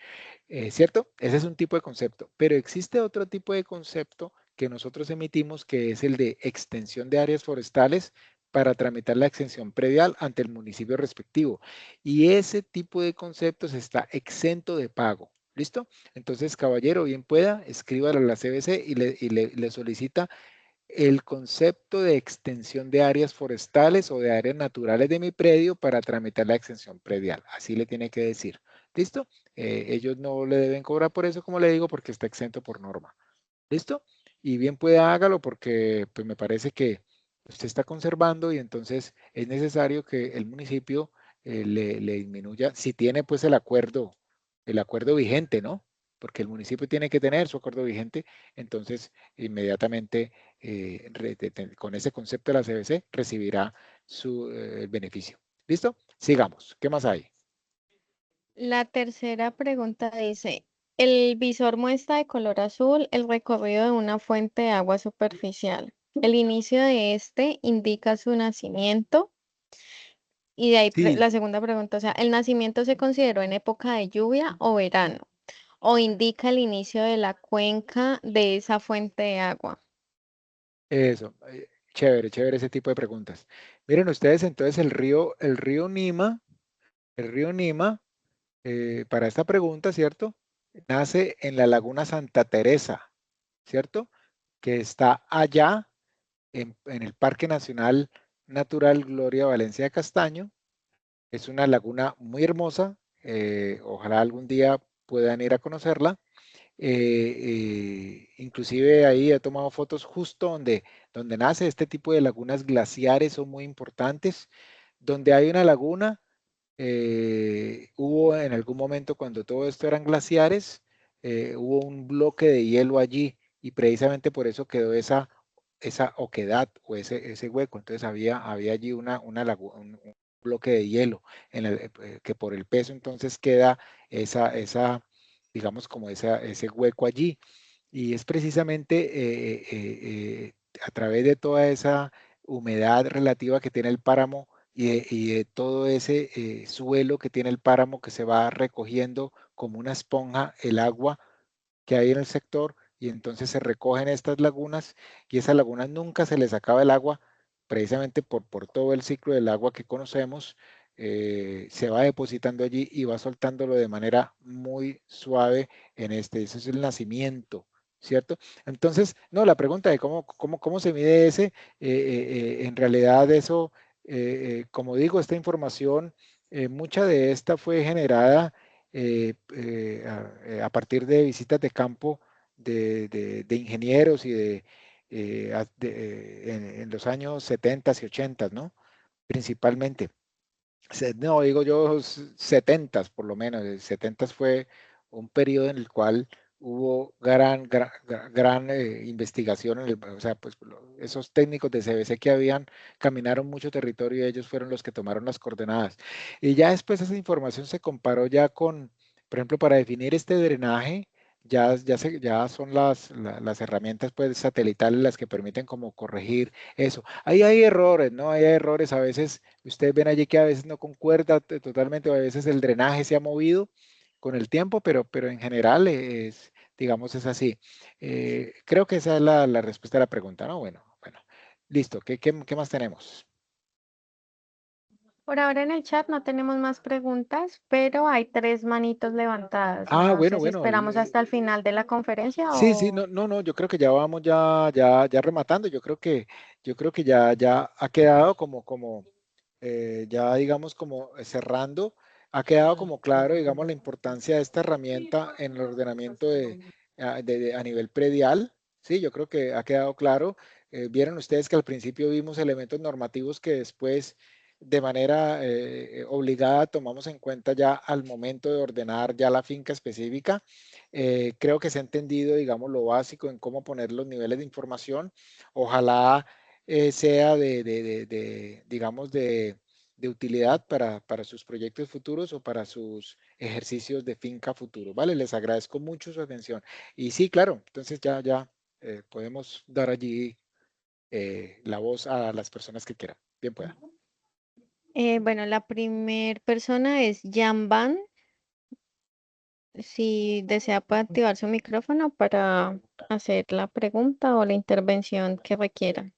¿Cierto? Ese es un tipo de concepto, pero existe otro tipo de concepto que nosotros emitimos, que es el de extensión de áreas forestales para tramitar la exención predial ante el municipio respectivo. Y ese tipo de conceptos está exento de pago. ¿Listo? Entonces, caballero, bien pueda, escríbale a la CBC y le solicita el concepto de extensión de áreas forestales o de áreas naturales de mi predio para tramitar la exención predial. Así le tiene que decir. ¿Listo? Ellos no le deben cobrar por eso, como le digo, porque está exento por norma. ¿Listo? Y bien puede hágalo porque pues, me parece que usted está conservando y entonces es necesario que el municipio le disminuya, si tiene pues el acuerdo vigente, ¿no? Porque el municipio tiene que tener su acuerdo vigente, entonces inmediatamente con ese concepto de la CBC recibirá el beneficio. ¿Listo? Sigamos. ¿Qué más hay? La tercera pregunta dice, el visor muestra de color azul el recorrido de una fuente de agua superficial. El inicio de este indica su nacimiento. Y de ahí Sí, la segunda pregunta, o sea, ¿el nacimiento se consideró en época de lluvia o verano? ¿O indica el inicio de la cuenca de esa fuente de agua? eso. Chévere ese tipo de preguntas. Miren ustedes entonces el río Nima, para esta pregunta, ¿cierto? Nace en la laguna Santa Teresa, ¿cierto? Que está allá en el Parque Nacional Natural Gloria Valencia Castaño. Es una laguna muy hermosa, ojalá algún día puedan ir a conocerla. Inclusive ahí he tomado fotos justo donde nace este tipo de lagunas glaciares, son muy importantes. Donde hay una laguna, hubo en algún momento cuando todo esto eran glaciares, hubo un bloque de hielo allí y precisamente por eso quedó esa oquedad o ese hueco. Entonces había allí un bloque de hielo que por el peso entonces queda digamos como ese hueco allí. Y es precisamente a través de toda esa humedad relativa que tiene el páramo y de todo ese suelo que tiene el páramo que se va recogiendo como una esponja el agua que hay en el sector y entonces se recogen estas lagunas y esas lagunas nunca se les acaba el agua precisamente por todo el ciclo del agua que conocemos. Se va depositando allí y va soltándolo de manera muy suave eso es el nacimiento, ¿cierto? Entonces, no, la pregunta de cómo se mide en realidad eso, como digo, esta información, mucha de esta fue generada a partir de visitas de campo de ingenieros y en los años 70 y 80, ¿no? Principalmente. No, digo yo 70 por lo menos. 70 fue un periodo en el cual hubo gran investigación. O sea, pues esos técnicos de CBC que caminaron mucho territorio y ellos fueron los que tomaron las coordenadas. Y ya después esa información se comparó ya con, por ejemplo, para definir este drenaje, ya son las herramientas pues satelitales las que permiten como corregir eso. Ahí hay errores, ¿no? Hay errores a veces. Ustedes ven allí que a veces no concuerda totalmente, o a veces el drenaje se ha movido con el tiempo, pero en general digamos, es así. Creo que esa es la respuesta a la pregunta, ¿no? Bueno, listo. ¿Qué más tenemos? Por ahora en el chat no tenemos más preguntas, pero hay 3 manitos levantadas. No Bueno, sé si esperamos hasta el final de la conferencia sí, o... no, yo creo que ya vamos ya rematando. Yo creo que ya ha quedado ya digamos como cerrando, ha quedado como claro, digamos, la importancia de esta herramienta en el ordenamiento a nivel predial. Sí, yo creo que ha quedado claro. Vieron ustedes que al principio vimos elementos normativos que después de manera obligada tomamos en cuenta ya al momento de ordenar ya la finca específica. Creo que se ha entendido, digamos, lo básico en cómo poner los niveles de información. Ojalá sea digamos, de utilidad para sus proyectos futuros o para sus ejercicios de finca futuro. Vale, les agradezco mucho su atención. Y sí, claro, entonces ya podemos dar allí la voz a las personas que quieran. Bien pueda. Bueno, la primera persona es Jan Van. Si desea puede activar su micrófono para hacer la pregunta o la intervención que requiera.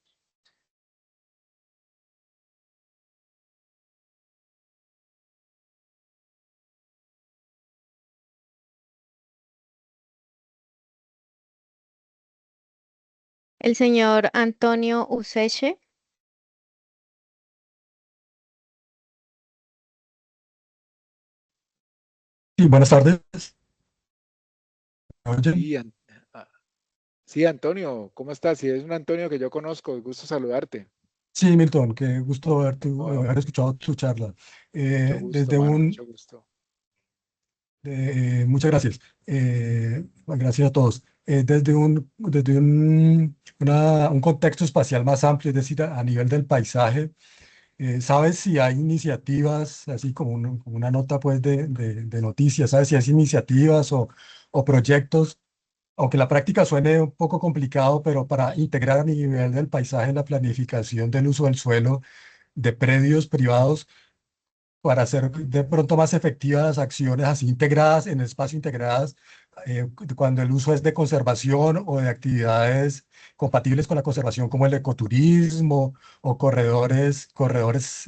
El señor Antonio Useche. Sí, buenas tardes. ¿Me oyen? Sí, Antonio, ¿cómo estás? Si es un Antonio que yo conozco, gusto saludarte. Sí, Milton, qué gusto haber escuchado tu charla. Mucho gusto, mucho gusto. Muchas gracias. Gracias a todos. Desde un contexto espacial más amplio, es decir, a nivel del paisaje, ¿sabes si hay iniciativas, así como una nota pues, de noticias, ¿sabes si hay iniciativas o proyectos, aunque la práctica suene un poco complicado, pero para integrar a nivel del paisaje la planificación del uso del suelo de predios privados para hacer de pronto más efectivas las acciones así integradas en espacio integradas cuando el uso es de conservación o de actividades compatibles con la conservación como el ecoturismo o corredores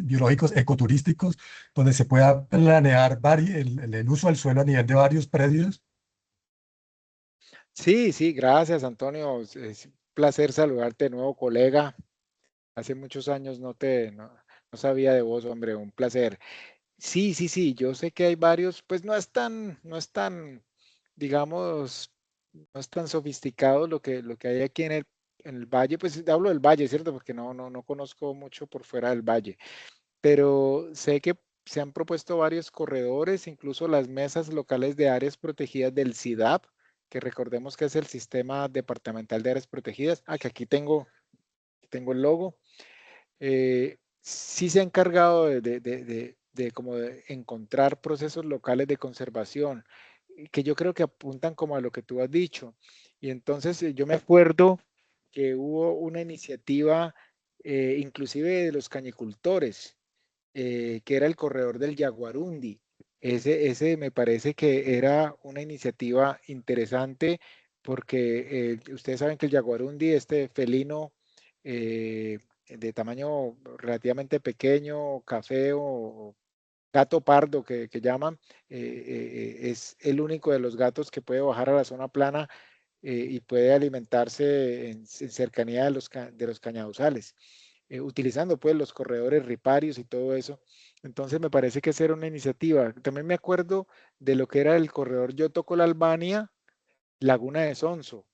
biológicos ecoturísticos donde se pueda planear el uso del suelo a nivel de varios predios. Sí, gracias, Antonio. Es un placer saludarte de nuevo, colega. Hace muchos años no sabía de vos, hombre, un placer. Sí, sí, sí, yo sé que hay varios, pues no es tan, digamos, no es tan sofisticado lo que hay aquí en el valle, pues hablo del valle, ¿cierto? Porque no conozco mucho por fuera del valle, pero sé que se han propuesto varios corredores, incluso las mesas locales de áreas protegidas del CIDAP, que recordemos que es el Sistema Departamental de Áreas Protegidas. Ah, que aquí tengo el logo. Sí se ha encargado de como de encontrar procesos locales de conservación, que yo creo que apuntan como a lo que tú has dicho. Y entonces yo me acuerdo que hubo una iniciativa, inclusive de los cañicultores, que era el corredor del Yaguarundi. Ese me parece que era una iniciativa interesante porque ustedes saben que el Yaguarundi, este felino de tamaño relativamente pequeño, café o gato pardo que llaman, es el único de los gatos que puede bajar a la zona plana y puede alimentarse en cercanía de los cañaduzales, utilizando pues los corredores riparios y todo eso. Entonces me parece que esa era una iniciativa. También me acuerdo de lo que era el corredor Yo Toco la Albania, Laguna de Sonso,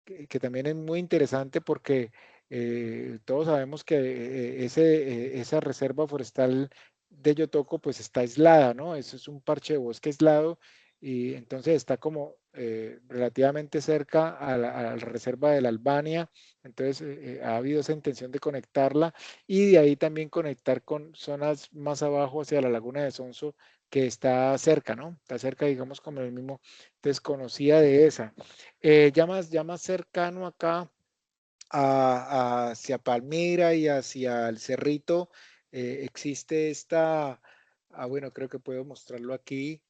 que también es muy interesante porque todos sabemos que esa reserva forestal de Yotoco pues está aislada, ¿no? Eso es un parche de bosque aislado y entonces está como relativamente cerca a la reserva de la Albania, entonces ha habido esa intención de conectarla y de ahí también conectar con zonas más abajo hacia la Laguna de Sonso que está cerca, ¿no? Está cerca, digamos, como el mismo, desconocía de esa. Ya más cercano acá hacia Palmira y hacia el Cerrito, existe bueno, creo que puedo mostrarlo aquí.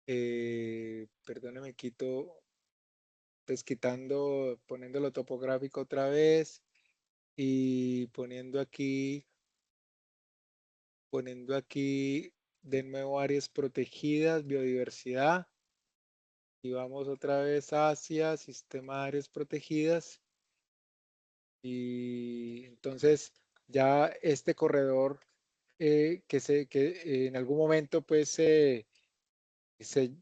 Perdóneme, poniéndolo topográfico otra vez y poniendo aquí de nuevo áreas protegidas, biodiversidad. Y vamos otra vez hacia sistema de áreas protegidas. Y entonces ya este corredor que en algún momento pues se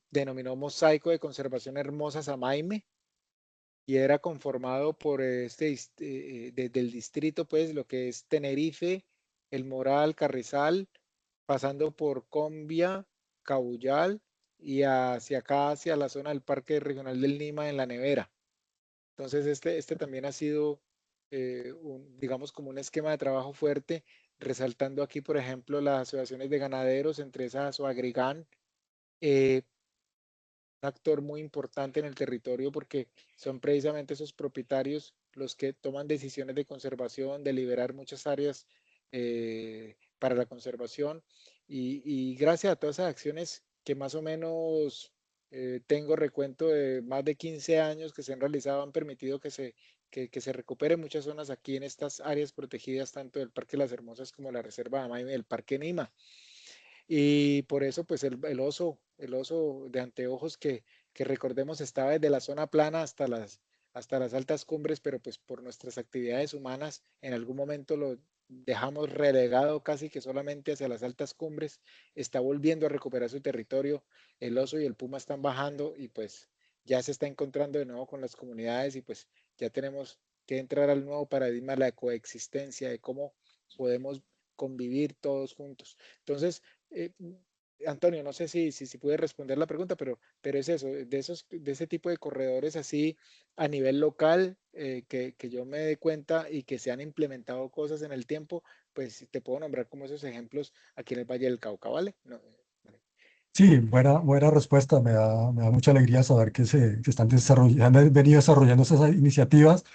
denominó Mosaico de Conservación Hermosa Samaime y era conformado por desde el distrito pues lo que es Tenerife, El Moral, Carrizal, pasando por Combia, Cabullal y hacia acá, hacia la zona del Parque Regional del Lima en La Nevera. Entonces, este también ha sido, digamos, como un esquema de trabajo fuerte, resaltando aquí, por ejemplo, las asociaciones de ganaderos, entre esas Agrigán, un actor muy importante en el territorio porque son precisamente esos propietarios los que toman decisiones de conservación, de liberar muchas áreas para la conservación y gracias a todas esas acciones que más o menos tengo recuento de más de 15 años que se han realizado, han permitido que se recuperen muchas zonas aquí en estas áreas protegidas, tanto del Parque Las Hermosas como la Reserva de Amaime del Parque Nima. Y por eso, pues el oso de anteojos que recordemos estaba desde la zona plana hasta las altas cumbres, pero pues por nuestras actividades humanas en algún momento lo dejamos relegado casi que solamente hacia las altas cumbres, está volviendo a recuperar su territorio, el oso y el puma están bajando y pues ya se está encontrando de nuevo con las comunidades y pues ya tenemos que entrar al nuevo paradigma de la coexistencia, de cómo podemos convivir todos juntos. Entonces, eh, Antonio, no sé si puede responder la pregunta, pero es eso, de ese tipo de corredores así a nivel local, que yo me dé cuenta y que se han implementado cosas en el tiempo, pues te puedo nombrar como esos ejemplos aquí en el Valle del Cauca, ¿vale? Vale. Sí, buena respuesta. Me da mucha alegría saber que se están desarrollando, han venido desarrollando esas iniciativas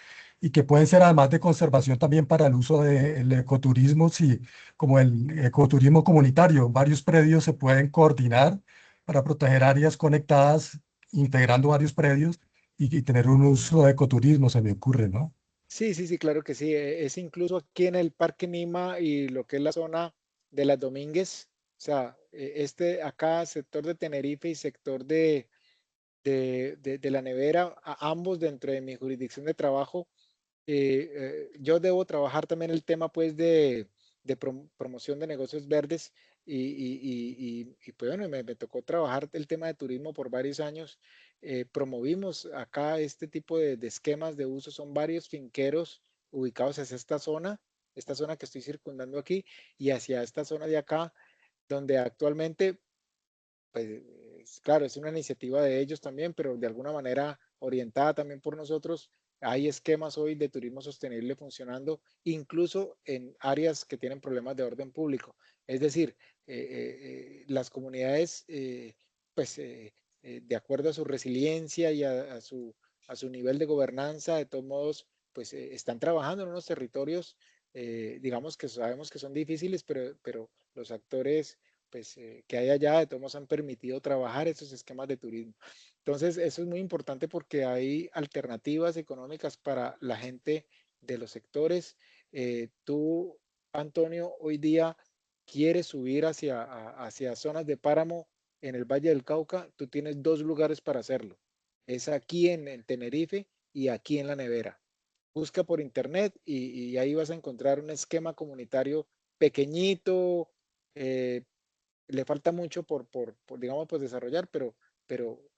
y que pueden ser además de conservación también para el uso del ecoturismo, sí, como el ecoturismo comunitario. Varios predios se pueden coordinar para proteger áreas conectadas, integrando varios predios y tener un uso de ecoturismo, se me ocurre, ¿no? Sí, sí, sí, claro que sí. Es incluso aquí en el Parque Nima y lo que es la zona de las Domínguez, o sea, acá sector de Tenerife y sector de la Nevera, ambos dentro de mi jurisdicción de trabajo, yo debo trabajar también el tema pues de promoción de negocios verdes y pues bueno, me tocó trabajar el tema de turismo por varios años. Promovimos acá este tipo de esquemas de uso, son varios finqueros ubicados hacia esta zona que estoy circundando aquí y hacia esta zona de acá, donde actualmente pues claro, es una iniciativa de ellos también, pero de alguna manera orientada también por nosotros. Hay esquemas hoy de turismo sostenible funcionando, incluso en áreas que tienen problemas de orden público. Es decir, las comunidades, pues, de acuerdo a su resiliencia y a su nivel de gobernanza, de todos modos, pues están trabajando en unos territorios, digamos que sabemos que son difíciles, pero los actores pues, que hay allá, de todos modos han permitido trabajar esos esquemas de turismo. Entonces, eso es muy importante porque hay alternativas económicas para la gente de los sectores. Tú, Antonio, hoy día quieres subir hacia zonas de páramo en el Valle del Cauca, tú tienes dos lugares para hacerlo. Es aquí en Tenerife y aquí en La Nevera. Busca por internet y ahí vas a encontrar un esquema comunitario pequeñito, le falta mucho digamos, pues desarrollar, pero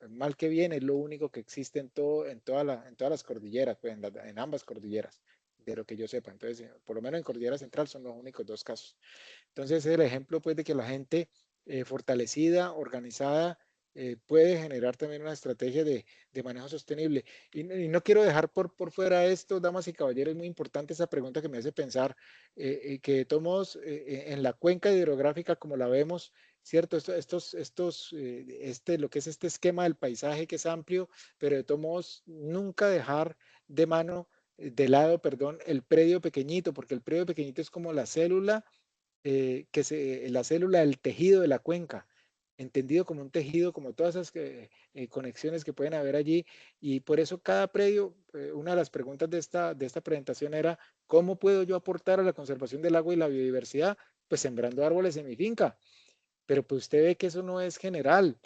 mal que bien es lo único que existe en todas las cordilleras, pues en ambas cordilleras, de lo que yo sepa. Entonces, por lo menos en Cordillera Central son los únicos dos casos. Entonces, es el ejemplo, pues, de que la gente fortalecida, organizada, puede generar también una estrategia de manejo sostenible. Y no quiero dejar por fuera esto, damas y caballeros, es muy importante esa pregunta que me hace pensar, que de todos modos, en la cuenca hidrográfica como la vemos, ¿cierto? Lo que es este esquema del paisaje que es amplio, pero de todos modos nunca dejar de lado, perdón, el predio pequeñito, porque el predio pequeñito es como la célula la célula del tejido de la cuenca, entendido como un tejido, como todas esas conexiones que pueden haber allí. Y por eso cada predio, una de las preguntas de esta presentación era, ¿cómo puedo yo aportar a la conservación del agua y la biodiversidad? Pues sembrando árboles en mi finca. Pero pues usted ve que eso no es general.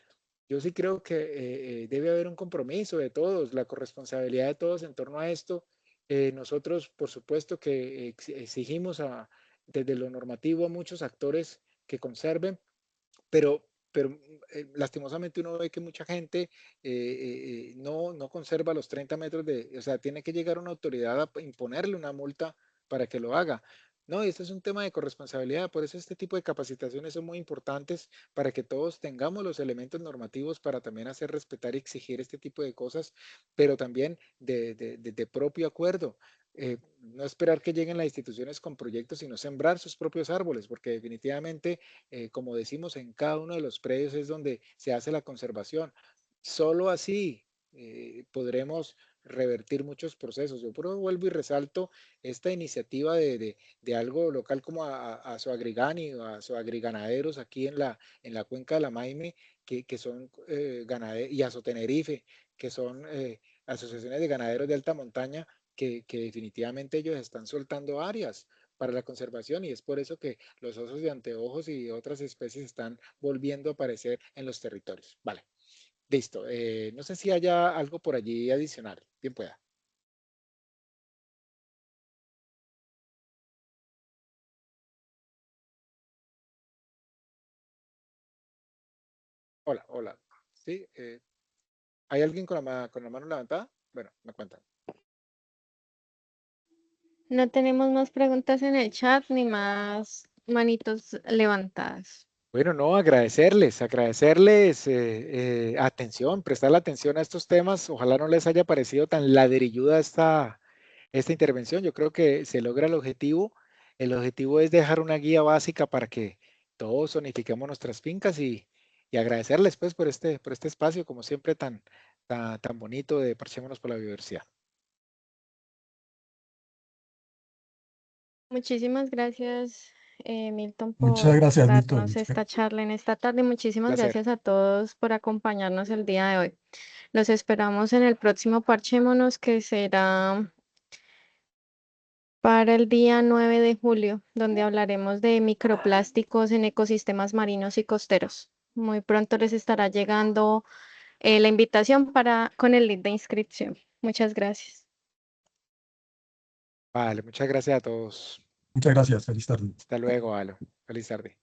Yo sí creo que debe haber un compromiso de todos, la corresponsabilidad de todos en torno a esto. Nosotros, por supuesto, que exigimos desde lo normativo a muchos actores que conserven, pero lastimosamente uno ve que mucha gente no conserva los 30 metros o sea, tiene que llegar una autoridad a imponerle una multa para que lo haga. No, y este es un tema de corresponsabilidad, por eso este tipo de capacitaciones son muy importantes para que todos tengamos los elementos normativos para también hacer respetar y exigir este tipo de cosas, pero también de propio acuerdo. No esperar que lleguen las instituciones con proyectos, sino sembrar sus propios árboles, porque definitivamente, como decimos, en cada uno de los predios es donde se hace la conservación. Solo así podremos revertir muchos procesos. Yo vuelvo y resalto esta iniciativa de algo local como a Soagrigani o a Soagriganaderos aquí en la cuenca de la Maime, que son ganaderos, y a Sotenerife, que son asociaciones de ganaderos de alta montaña, que definitivamente ellos están soltando áreas para la conservación y es por eso que los osos de anteojos y otras especies están volviendo a aparecer en los territorios. Vale, listo. No sé si haya algo por allí adicional. Bien pueda. Hola, hola. ¿Sí? ¿Hay alguien con la mano levantada? Bueno, me cuentan. No tenemos más preguntas en el chat ni más manitos levantadas. Bueno, no, agradecerles atención, prestar la atención a estos temas. Ojalá no les haya parecido tan ladrilluda esta intervención. Yo creo que se logra el objetivo. El objetivo es dejar una guía básica para que todos zonifiquemos nuestras fincas y agradecerles pues por este espacio, como siempre, tan bonito de Parchémonos por la Biodiversidad. Muchísimas gracias, Milton, Muchas por gracias, Milton. darnos esta charla en esta tarde. Muchísimas Placer. gracias a todos por acompañarnos el día de hoy. Los esperamos en el próximo Parchémonos, que será para el día 9 de julio, donde hablaremos de microplásticos en ecosistemas marinos y costeros. Muy pronto les estará llegando la invitación con el link de inscripción. Muchas gracias. Vale, muchas gracias a todos. Muchas gracias. Feliz tarde. Hasta luego, Alo. Feliz tarde.